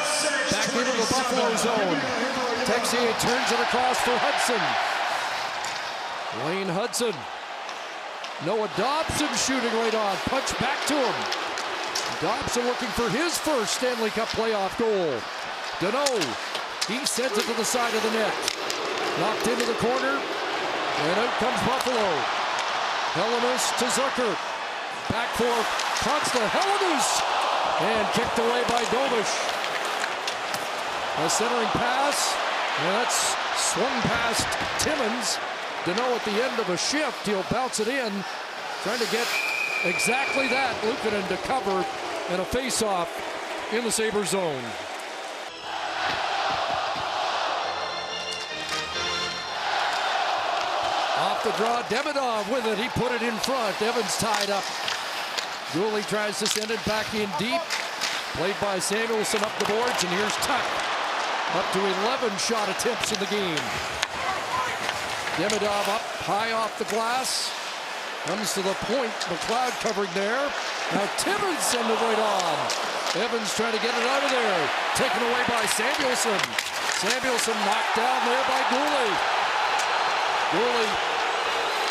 Back into the Buffalo zone. Texier turns it across for Hudson. Wayne Hudson. Noah Dobson shooting right on. Punch back to him. Dobson looking for his first Stanley Cup playoff goal. Deneau. He sends it to the side of the net. Knocked into the corner. And out comes Buffalo. Helenius to Zucker. Back for Consta. Helenius. And kicked away by Dobish. A centering pass. And that's swung past Timmins. Deneau at the end of a shift. He'll bounce it in. Trying to get exactly that. Luukkonen to cover and a face-off in the Sabre zone. Off the draw, Demidov with it. He put it in front. Evans tied up. Gooley tries to send it back in deep. Played by Samuelson up the boards, and here's Tuck. Up to 11 shot attempts in the game. Demidov up high off the glass. Comes to the point. McLeod covering there. Now Timmins send it right on. Evans trying to get it out of there. Taken away by Samuelson. Samuelson knocked down there by Gooley. Gooley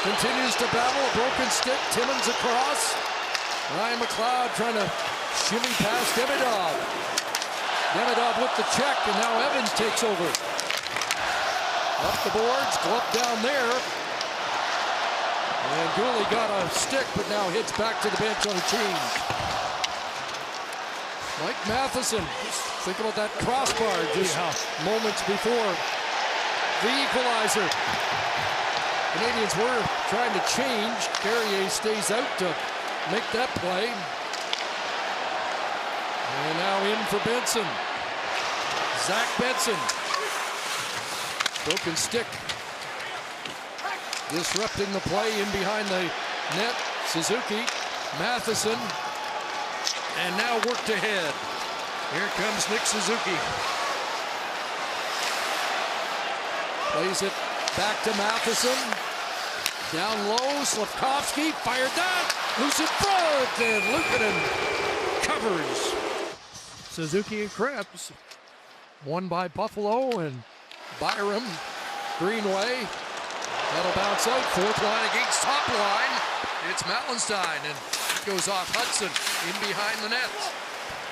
continues to battle. A broken stick. Timmins across. Ryan McLeod trying to shimmy past Demidov. Demidov with the check, and now Evans takes over. Up the boards, glove down there. And Gooley got a stick, but now hits back to the bench on a change. Mike Matheson Think about that crossbar just moments before the equalizer. Canadians were trying to change. Carrier stays out to make that play. And now in for Benson. Zach Benson. Broken stick. Disrupting the play in behind the net. Suzuki, Matheson, and now worked ahead. Here comes Nick Suzuki. Plays it back to Matheson. Down low, Slafkovsky fired that. Loose in front, and Luukkonen covers. Suzuki and Krebs. Won by Buffalo and Byram. Greenway. That'll bounce out. Fourth line against top line. It's Malenstein, and it goes off Hudson in behind the net.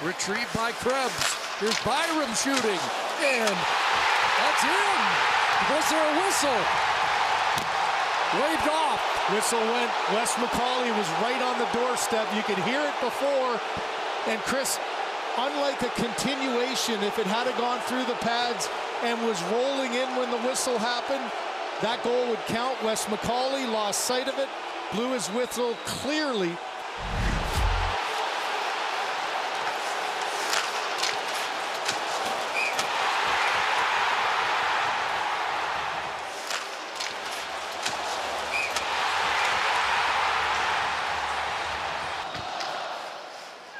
Retrieved by Krebs. Here's Byram shooting, and that's in. Was there a whistle? Waved off. Whistle went. Wes McCauley was right on the doorstep. You could hear it before. And Chris, unlike a continuation, if it had gone through the pads and was rolling in when the whistle happened, that goal would count. Wes McCauley lost sight of it, blew his whistle clearly.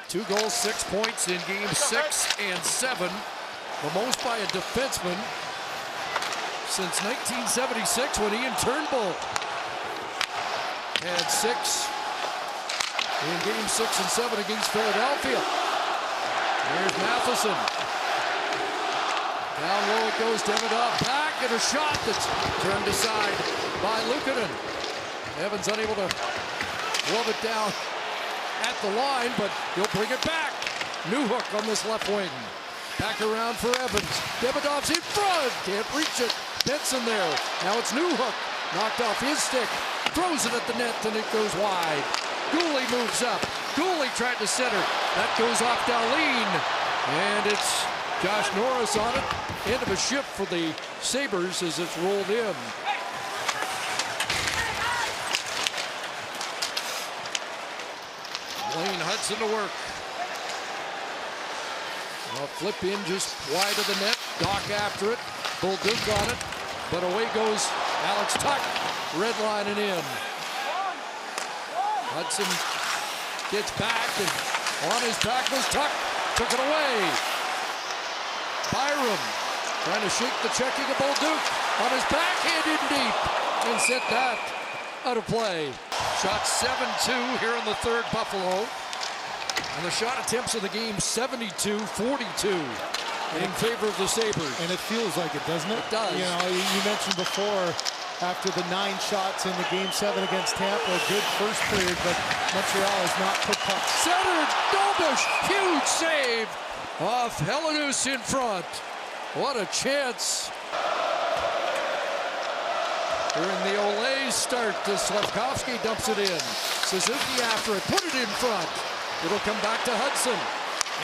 Two goals, 6 points in games 6 and 7. The most by a defenseman since 1976 when Ian Turnbull had 6 in games 6 and 7 against Philadelphia. There's Matheson. Down low it goes, Demidov back, and a shot that's turned aside by Luukkonen. Evans unable to glove it down at the line, but he'll bring it back. Newhook on this left wing. Back around for Evans. Demidov's in front. Can't reach it. Benson there. Now it's Newhook. Knocked off his stick. Throws it at the net, and it goes wide. Gooley moves up. Gooley tried to center. That goes off Darlene. And it's Josh Norris on it. End of a shift for the Sabres as it's rolled in. Blaine Hudson to work. A flip in just wide of the net. Doc after it. Bolduc on it. But away goes Alex Tuch. Red lining in. Hudson gets back, and on his back was Tuch. Took it away. Byram trying to shake the checking of Bolduc. On his backhand in deep. And sent that out of play. Shot 7-2 here in the third, Buffalo. And the shot attempts of the game, 72-42 in favor of the Sabres. And it feels like it, doesn't it? It does. You know, you mentioned before, after the 9 shots in the game 7 against Tampa, a good first period, but Montreal has not put pucks. Centered, Dobish, huge save off Helenus in front. What a chance. During the Olay start, Slafkovsky dumps it in. Suzuki after it, put it in front. It'll come back to Hudson.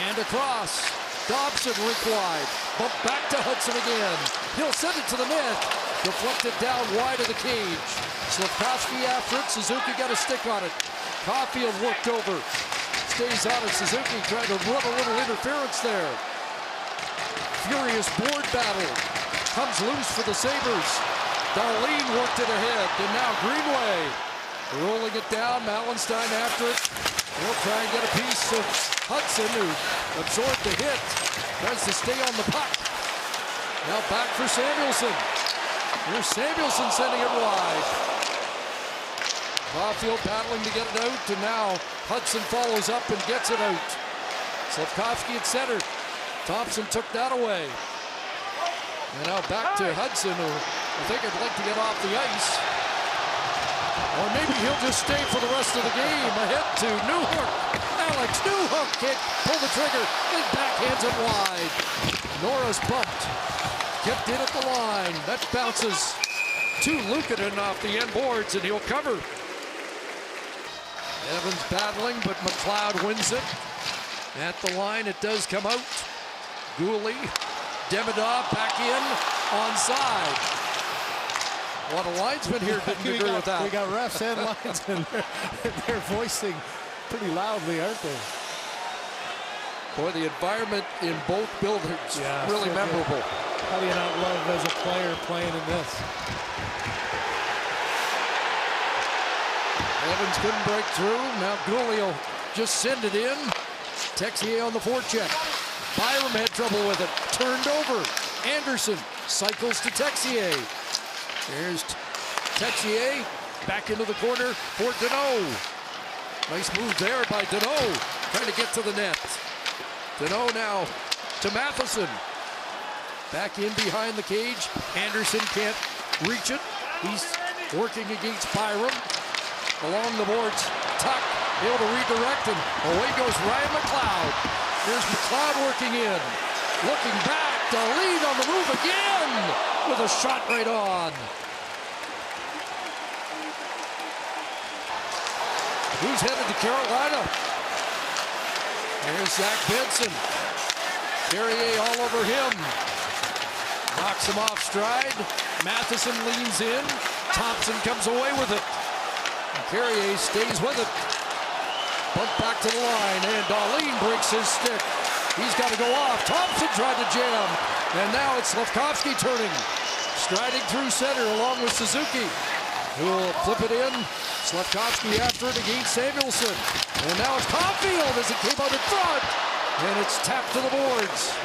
And across. Dobson rink wide. Bump back to Hudson again. He'll send it to the net. Deflected down wide of the cage. Slafkovsky after it. Suzuki got a stick on it. Caulfield worked over. Stays on it. Suzuki trying to run a little interference there. Furious board battle. Comes loose for the Sabres. Darlene worked it ahead, and now Greenway rolling it down. Malenstein after it. He'll try and get a piece of Hudson, who absorbed the hit. Tries to stay on the puck. Now back for Samuelson. Here's Samuelson sending it wide. Caulfield battling to get it out, and now Hudson follows up and gets it out. Slafkovsky at center. Thompson took that away. And now back to Hudson, who I think would like to get off the ice. Or maybe he'll just stay for the rest of the game. Ahead to Newhook. Alex Newhook can't pull the trigger. And backhands it wide. Norris bumped. Kept in at the line. That bounces to Luukkonen off the end boards, and he'll cover. Evans battling, but McLeod wins it. At the line, it does come out. Gooley, Demidov back in, onside. What a linesman here didn't agree with that. We got refs and linesmen. They're voicing pretty loudly, aren't they? Boy, the environment in both buildings, really memorable. How do you not love as a player playing in this? Evans couldn't break through. Now Gooley will just send it in. Texier on the forecheck. Byram had trouble with it. Turned over. Anderson cycles to Texier. There's Texier back into the corner for Danault. Nice move there by Danault. Trying to get to the net. Danault now to Matheson. Back in behind the cage. Anderson can't reach it. He's working against Byram. Along the boards, Tuck able to redirect, and away goes Ryan McLeod. Here's McLeod working in. Looking back, the lead on the move again with a shot right on. Who's headed to Carolina? There's Zach Benson. Carrier all over him. Knocks him off stride. Matheson leans in. Thompson comes away with it. Carrier stays with it. Bump back to the line, and Dahlin breaks his stick. He's got to go off. Thompson tried to jam, and now it's Slafkovsky turning. Striding through center along with Suzuki, who will flip it in. Slafkovsky after it against Samuelson. And now it's Caulfield as it came out in front, and it's tapped to the boards.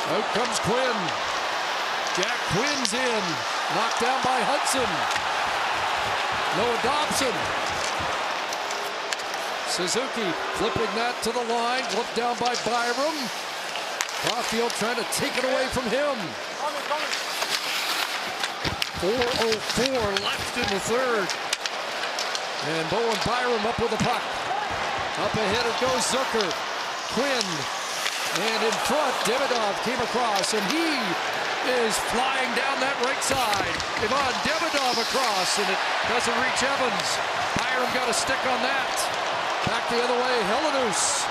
Out comes Quinn. Jack Quinn's in. Knocked down by Hudson. Noah Dobson. Suzuki flipping that to the line. Looked down by Byram. Caulfield trying to take it away from him. 4:04 left in the third. And Bowen Byram up with the puck. Up ahead it goes Zucker. Quinn. And in front, Demidov came across, and he is flying down that right side. Ivan Demidov across, and it doesn't reach Evans. Byram got a stick on that. Back the other way, Helenus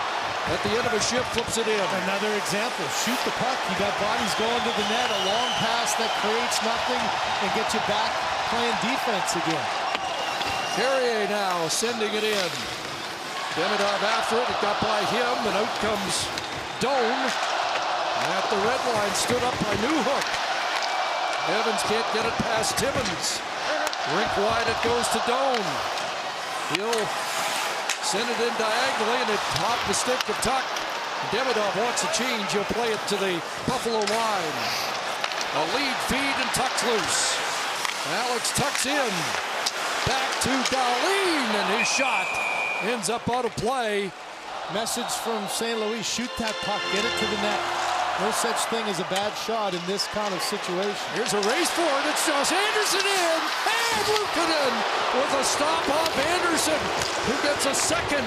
at the end of a shift flips it in. Another example, shoot the puck. You got bodies going to the net, a long pass that creates nothing and gets you back playing defense again. Carrier now sending it in. Demidov after it, it got by him, and out comes Doan. At the red line, stood up by Newhook. Evans can't get it past Timmins. Rink wide, it goes to Doan. He'll send it in diagonally, and it topped the stick of Tuck. Demidov wants a change. He'll play it to the Buffalo line. A lead feed, and Tuck's loose. Alex Tuck's in. Back to Dahlin, and his shot ends up out of play. Message from St. Louis, shoot that puck, get it to the net. No such thing as a bad shot in this kind of situation. Here's a race for it. It's Josh Anderson in. And Luukkonen with a stop off Anderson, who gets a second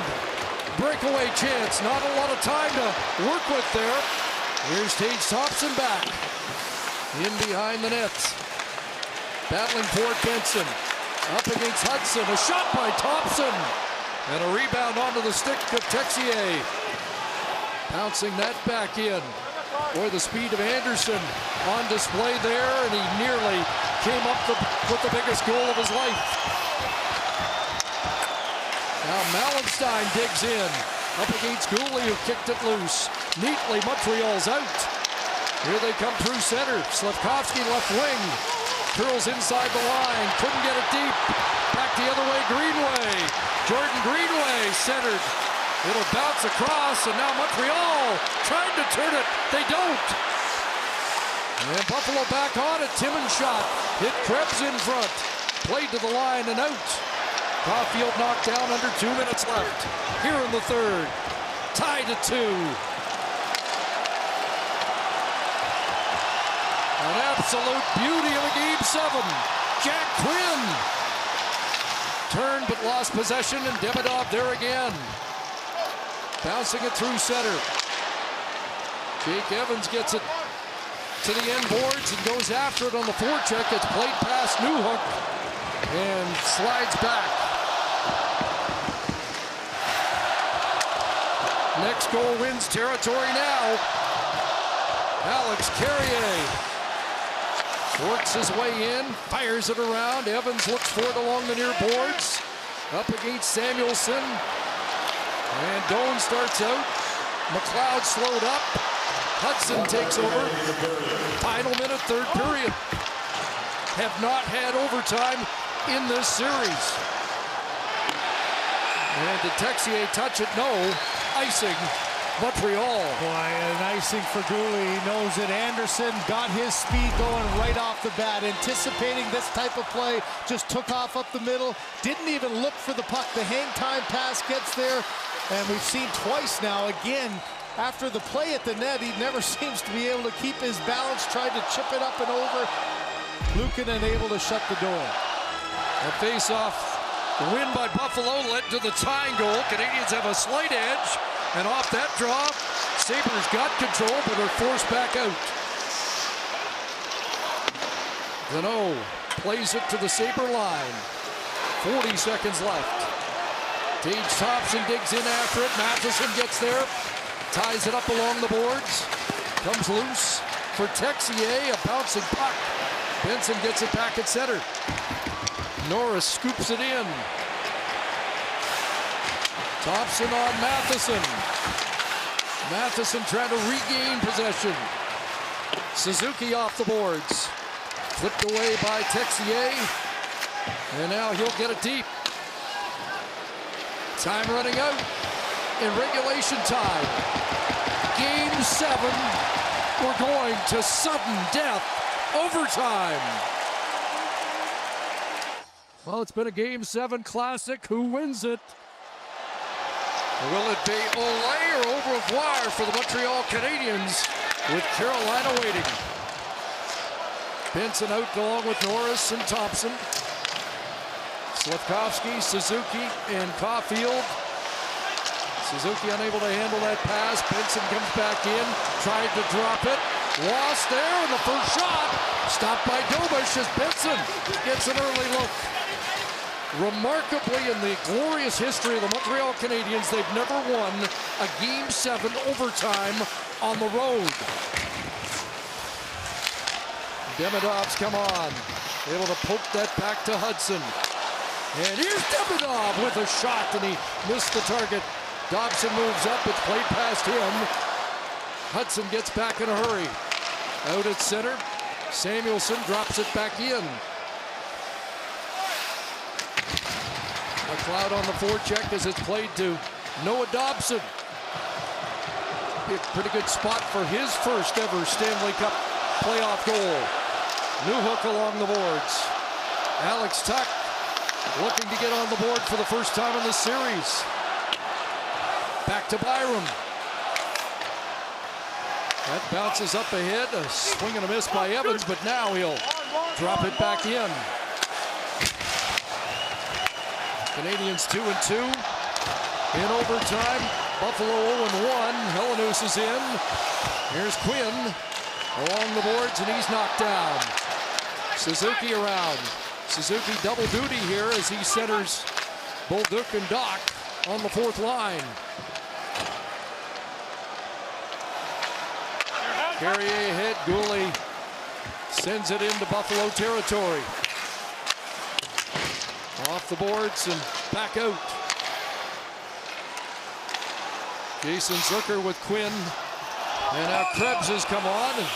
breakaway chance. Not a lot of time to work with there. Here's Tage Thompson back. In behind the net. Battling for Benson. Up against Hudson. A shot by Thompson. And a rebound onto the stick of Texier. Bouncing that back in. Boy, the speed of Anderson on display there, and he nearly came up with the biggest goal of his life. Now Malenstein digs in. Up against Gooley, who kicked it loose. Neatly, Montreal's out. Here they come through center. Slafkovsky left wing. Curls inside the line. Couldn't get it deep. Back the other way, Greenway. Jordan Greenway centered. It'll bounce across, and now Montreal trying to turn it. They don't. And Buffalo back on it. Timmins shot. Hit Krebs in front. Played to the line and out. Caulfield knocked down under 2 minutes left. Here in the third. Tied at 2. An absolute beauty of a Game 7. Jack Quinn turned but lost possession, and Demidov there again. Bouncing it through center. Jake Evans gets it to the end boards and goes after it on the forecheck. It's played past Newhook and slides back. Next goal wins territory now. Alex Carrier works his way in, fires it around. Evans looks for it along the near boards. Up against Samuelsson. And Doan starts out. McLeod slowed up. Hudson takes over. Final minute, third period. Have not had overtime in this series. And did Texier touch it? No. Icing. Montreal. Boy, an icing for Gouli. He knows that Anderson got his speed going right off the bat, anticipating this type of play, just took off up the middle, didn't even look for the puck. The hang time pass gets there, and we've seen twice now, again, after the play at the net, he never seems to be able to keep his balance, tried to chip it up and over. Luukkonen able to shut the door. A face-off win by Buffalo led to the tying goal. Canadians have a slight edge. And off that draw, Sabres got control, but are forced back out. Danault plays it to the Sabre line. 40 seconds left. Tage Thompson digs in after it. Matheson gets there. Ties it up along the boards. Comes loose for Texier. A bouncing puck. Benson gets it back at center. Norris scoops it in. Thompson on Matheson. Matheson trying to regain possession. Suzuki off the boards. Flipped away by Texier. And now he'll get it deep. Time running out in regulation time. Game 7. We're going to sudden death overtime. Well, it's been a Game 7 classic. Who wins it? Will it be Olay or au revoir for the Montreal Canadiens with Carolina waiting? Benson out along with Norris and Thompson. Slafkovsky, Suzuki, and Caulfield. Suzuki unable to handle that pass. Benson comes back in, tried to drop it. Lost there, and the first shot stopped by Dobish as Benson gets an early look. Remarkably, in the glorious history of the Montreal Canadiens, they've never won a Game 7 overtime on the road. Demidov's come on. Able to poke that back to Hudson. And here's Demidov with a shot, and he missed the target. Dobson moves up, it's played past him. Hudson gets back in a hurry. Out at center, Samuelsson drops it back in. McLeod on the forecheck as it's played to Noah Dobson. Be a pretty good spot for his first ever Stanley Cup playoff goal. Newhook along the boards. Alex Tuch looking to get on the board for the first time in this series. Back to Byram. That bounces up ahead. A swing and a miss by Evans, but now he'll drop it back in. Canadians 2-2 in overtime. Buffalo 0-1. Helenius is in. Here's Quinn along the boards, and he's knocked down. Suzuki around. Suzuki double duty here as he centers Bolduc and Doc on the fourth line. Carrier ahead. Gouli sends it into Buffalo territory. Off the boards and back out. Jason Zucker with Quinn. And now Krebs has come on. And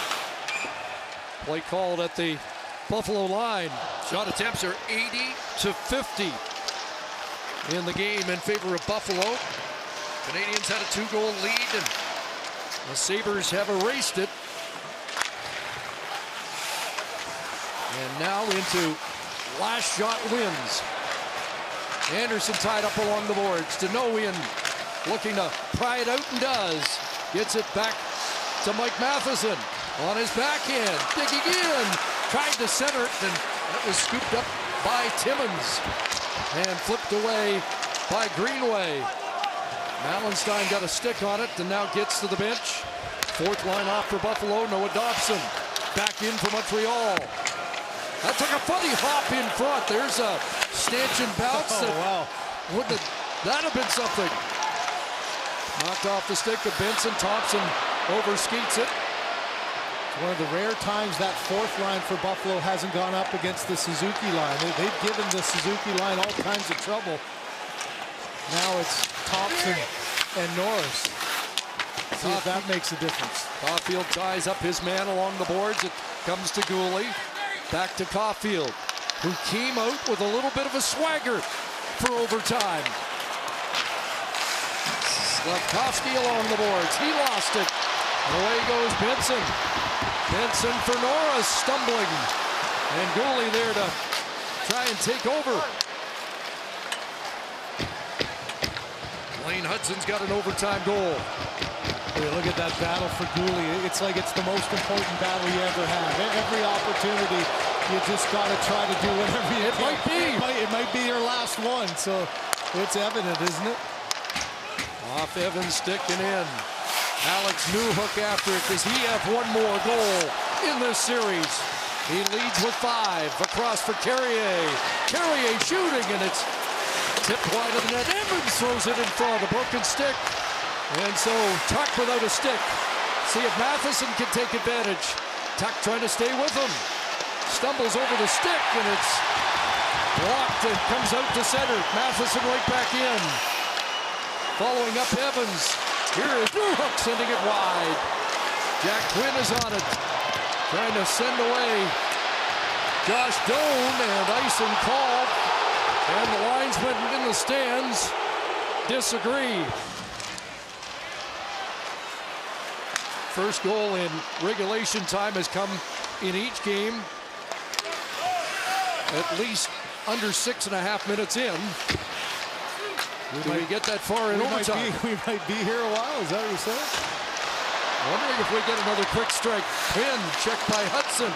play called at the Buffalo line. Shot attempts are 80-50 in the game in favor of Buffalo. Canadians had a 2-goal lead, and the Sabres have erased it. And now into last shot wins. Anderson tied up along the boards. Denowian looking to pry it out and does. Gets it back to Mike Matheson on his backhand. Digging in. Tried to center it, and it was scooped up by Timmins. And flipped away by Greenway. Malenstein got a stick on it and now gets to the bench. Fourth line off for Buffalo. Noah Dobson back in for Montreal. That took a funny hop in front. There's a stanchion bounce. Oh, wow. That'd have been something. Knocked off the stick of Benson. Thompson overskates it. It's one of the rare times that fourth line for Buffalo hasn't gone up against the Suzuki line. They've given the Suzuki line all kinds of trouble. Now it's Thompson and Norris. See if that makes a difference. Caulfield ties up his man along the boards. It comes to Gooley. Back to Caulfield, who came out with a little bit of a swagger for overtime. Slavkovsky along the boards. He lost it. Away goes Benson. Benson for Norris, stumbling. And Gooley there to try and take over. Lane Hudson's got an overtime goal. Hey, look at that battle for Gooley. It's like it's the most important battle you ever have. Every opportunity, you just got to try to do whatever you can. Might be. It might be your last one, so it's evident, isn't it? Off Evans, sticking in. Alex Newhook after it. Does he have one more goal in this series? He leads with 5. Across for Carrier. Carrier shooting, and it's tipped wide of the net. Evans throws it in front. A broken stick. And so Tuck without a stick. See if Matheson can take advantage. Tuck trying to stay with him. Stumbles over the stick, and it's blocked and comes out to center. Matheson right back in. Following up Evans. Here is Newhook sending it wide. Jack Quinn is on it. Trying to send away Josh Doan, and icing called. And the linesmen in the stands disagree. First goal in regulation time has come in each game at least under 6.5 minutes in. Do we get that far in overtime? We might be here a while. Is that what you're saying? Wondering if we get another quick strike. Quinn checked by Hudson.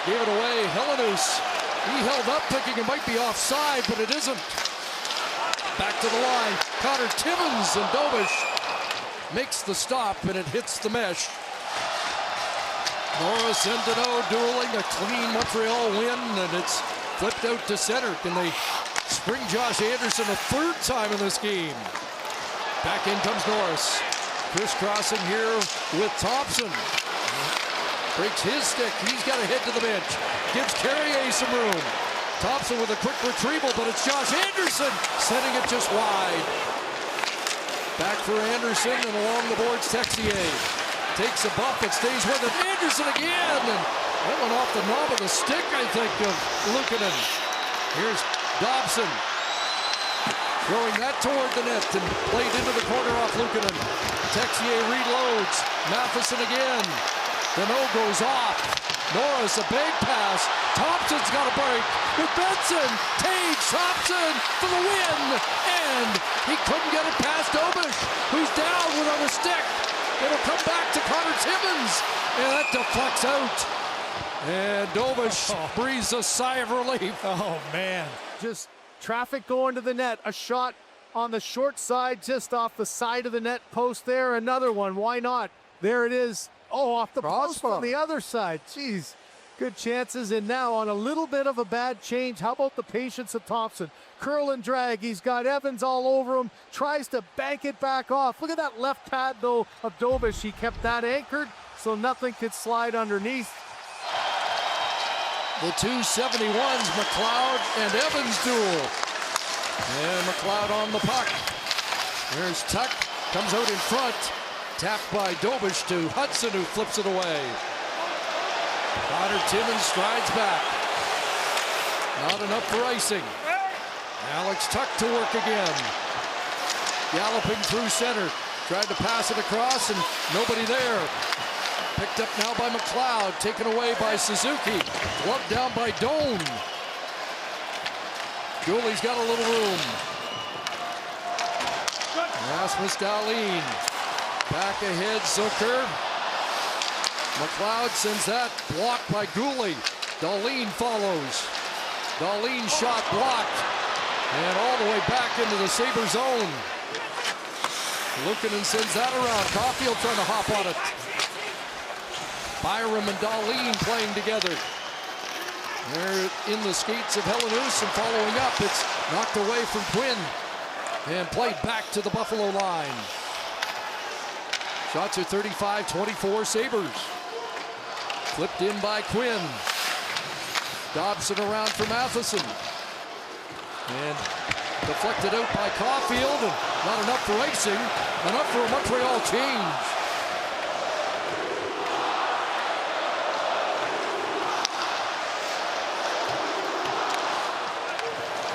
Gave it away. Helenus. He held up thinking it might be offside, but it isn't. Back to the line. Connor Timmins, and Dobish makes the stop, and it hits the mesh. Norris and Deneau dueling, a clean Montreal win, and it's flipped out to center. Can they spring Josh Anderson a third time in this game? Back in comes Norris. Crisscrossing here with Thompson. Breaks his stick. He's got to head to the bench. Gives Carrier some room. Thompson with a quick retrieval, but it's Josh Anderson setting it just wide. Back for Anderson, and along the boards Texier. Takes a bump and stays with it. Anderson again, and that went off the knob of the stick, I think, of Luukkonen. Here's Dobson. Throwing that toward the net and played into the corner off Luukkonen. Texier reloads. Matheson again. Deneau goes off. Norris, a big pass. Thompson's got a break with Benson. Tage Thompson for the win. And he couldn't get it past Dobish, who's down without a stick. It'll come back to Connor Timmins. And that deflects out. And Dobish breathes a sigh of relief. Oh, man. Just traffic going to the net. A shot on the short side, just off the side of the net post there. Another one. Why not? There it is. Oh, off the post on the other side. Jeez. Good chances. And now on a little bit of a bad change. How about the patience of Thompson? Curl and drag. He's got Evans all over him. Tries to bank it back off. Look at that left pad, though, of Dobish. He kept that anchored so nothing could slide underneath. The 271s, McLeod and Evans duel. And McLeod on the puck. There's Tuck. Comes out in front. Tapped by Dobish to Hudson, who flips it away. Connor Timmins strides back. Not enough for icing. Alex Tuck to work again. Galloping through center. Tried to pass it across, and nobody there. Picked up now by McLeod. Taken away by Suzuki. Gloved down by Doan. Gooley's got a little room. Rasmus Dahlin. Back ahead, Zucker. McLeod sends that, blocked by Gooley. Dahlin follows. Dahlin shot blocked. And all the way back into the Sabre zone. Luukkonen sends that around. Caulfield trying to hop on it. Byram and Dahlin playing together. They're in the skates of Helenus, and following up, it's knocked away from Quinn. And played back to the Buffalo line. Shots are 35-24 Sabres. Flipped in by Quinn. Dobson around for Matheson. And deflected out by Caulfield, and not enough for icing, enough for a Montreal change.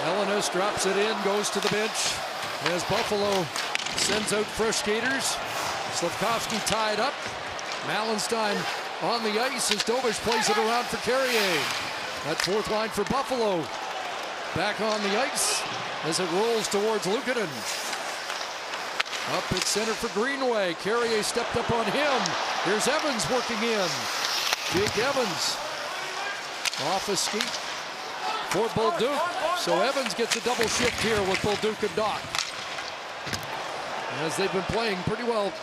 Ellinas drops it in, goes to the bench as Buffalo sends out fresh skaters. Slafkovsky tied up. Malenstein on the ice as Dobish plays it around for Carrier. That fourth line for Buffalo. Back on the ice as it rolls towards Luukkonen. Up at center for Greenway. Carrier stepped up on him. Here's Evans working in. Jake Evans off a skate for Bolduc. So Evans gets a double shift here with Bolduc and Doc, as they've been playing pretty well.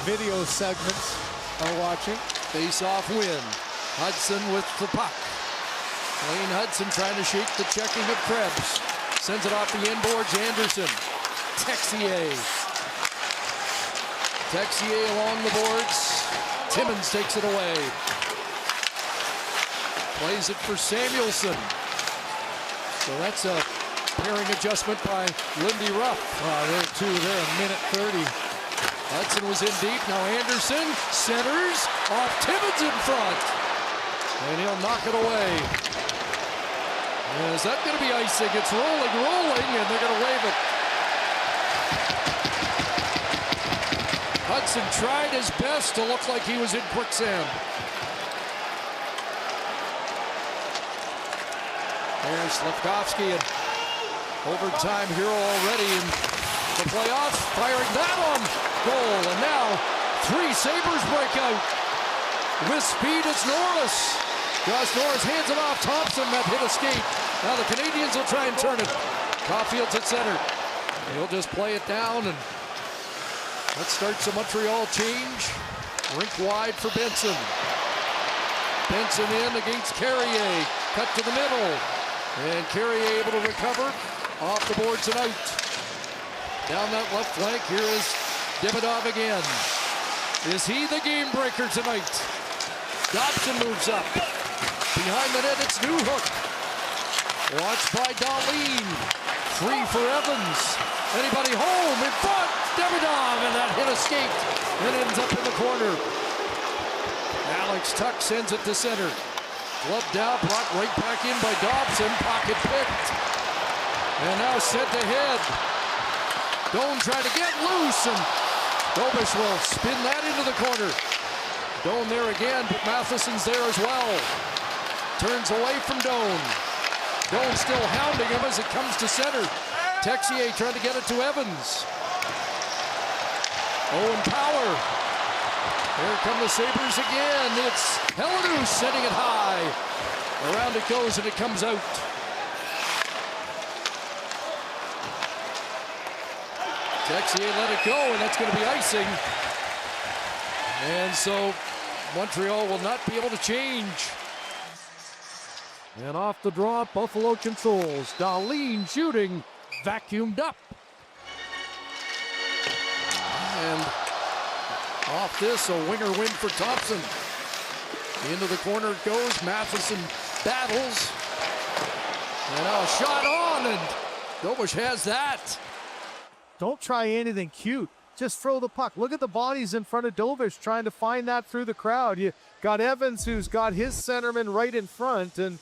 Video segments are watching. Face-off win. Hudson with the puck. Lane Hudson trying to shake the checking of Krebs. Sends it off the inboards. Anderson. Texier. Texier along the boards. Timmins takes it away. Plays it for Samuelson. So that's a pairing adjustment by Lindy Ruff. They're two there, a minute 30. Hudson was in deep. Now Anderson centers off Timmins in front. And he'll knock it away. Is that going to be icing? It's rolling, and they're going to wave it. Hudson tried his best to look like he was in quicksand. There's Slafkovsky, and overtime hero already in the playoffs, firing that on goal. And now 3 Sabres break out. With speed, it's Norris. Josh Norris hands it off. Thompson, that hit a skate. Now the Canadians will try and turn it. Caulfield's at center. He'll just play it down, and that starts a Montreal change. Rink wide for Benson. Benson in against Carrier. Cut to the middle. And Carrier able to recover off the boards and out. Down that left flank, here is Demidov again. Is he the game breaker tonight? Dobson moves up. Behind the net, it's Newhook. Watched by Dahlin. Free for Evans. Anybody home in front? Demidov, and that hit escaped and ends up in the corner. Alex Tuch sends it to center. Gloved out, brought right back in by Dobson. Pocket picked. And now sent ahead. Doan trying to get loose, and Dobish will spin that into the corner. Doan there again, but Matheson's there as well. Turns away from Doan. Doan still hounding him as it comes to center. Texier trying to get it to Evans. Owen Power. Here come the Sabres again. It's Helenius setting it high. Around it goes, and it comes out. Texier let it go, and that's going to be icing. And so Montreal will not be able to change. And off the draw, Buffalo controls. Dahlin shooting, vacuumed up. And off this, a winger win for Thompson. Into the corner it goes. Matheson battles. And now a shot on, and Dobish has that. Don't try anything cute. Just throw the puck. Look at the bodies in front of Dobish trying to find that through the crowd. You got Evans, who's got his centerman right in front, and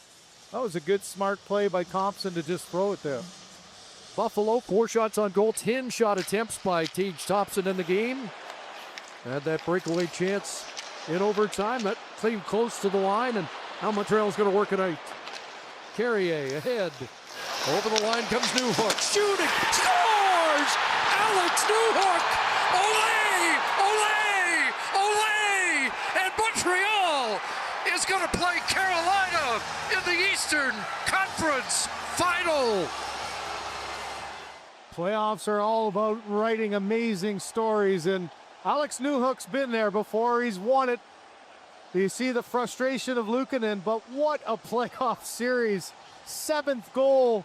that was a good, smart play by Thompson to just throw it there. Buffalo, 4 shots on goal, 10 shot attempts by Tage Thompson in the game. Had that breakaway chance in overtime. That came close to the line, and now Montreal's going to work it out. Carrier ahead. Over the line comes Newhook. Shooting! Scores! Alex Newhook! Ole! Ole! Ole! And Montreal is going to play Carolina in the Eastern Conference Final. Playoffs are all about writing amazing stories, and Alex Newhook's been there before. He's won it. You see the frustration of Luukkonen, but what a playoff series. 7th goal.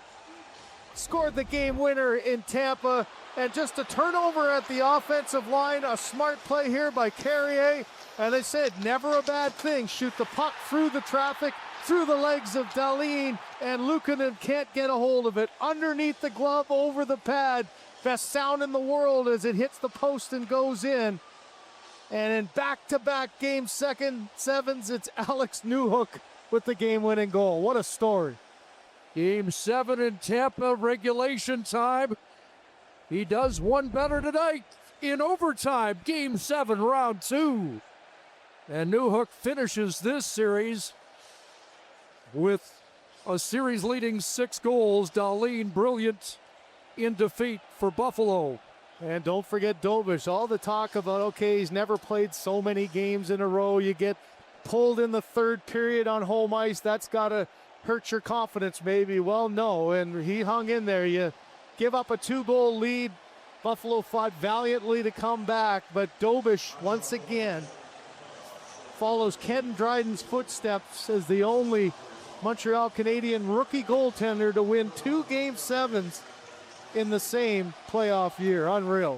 Scored the game winner in Tampa. And just a turnover at the offensive line, a smart play here by Carrier. And they said, never a bad thing. Shoot the puck through the traffic, through the legs of Dahlin, and Luukkonen can't get a hold of it. Underneath the glove, over the pad. Best sound in the world as it hits the post and goes in. And in back-to-back game sevens, it's Alex Newhook with the game-winning goal. What a story. Game 7 in Tampa, regulation time. He does one better tonight in overtime. Game 7, round 2. And Newhook finishes this series with a series-leading 6 goals. Dahlin brilliant in defeat for Buffalo. And don't forget Dobish. All the talk about, okay, he's never played so many games in a row. You get pulled in the third period on home ice. That's got to hurt your confidence maybe. Well, no, and he hung in there. You give up a 2-goal lead. Buffalo fought valiantly to come back, but Dobish once again follows Ken Dryden's footsteps as the only Montreal Canadian rookie goaltender to win 2 Game 7s in the same playoff year. Unreal.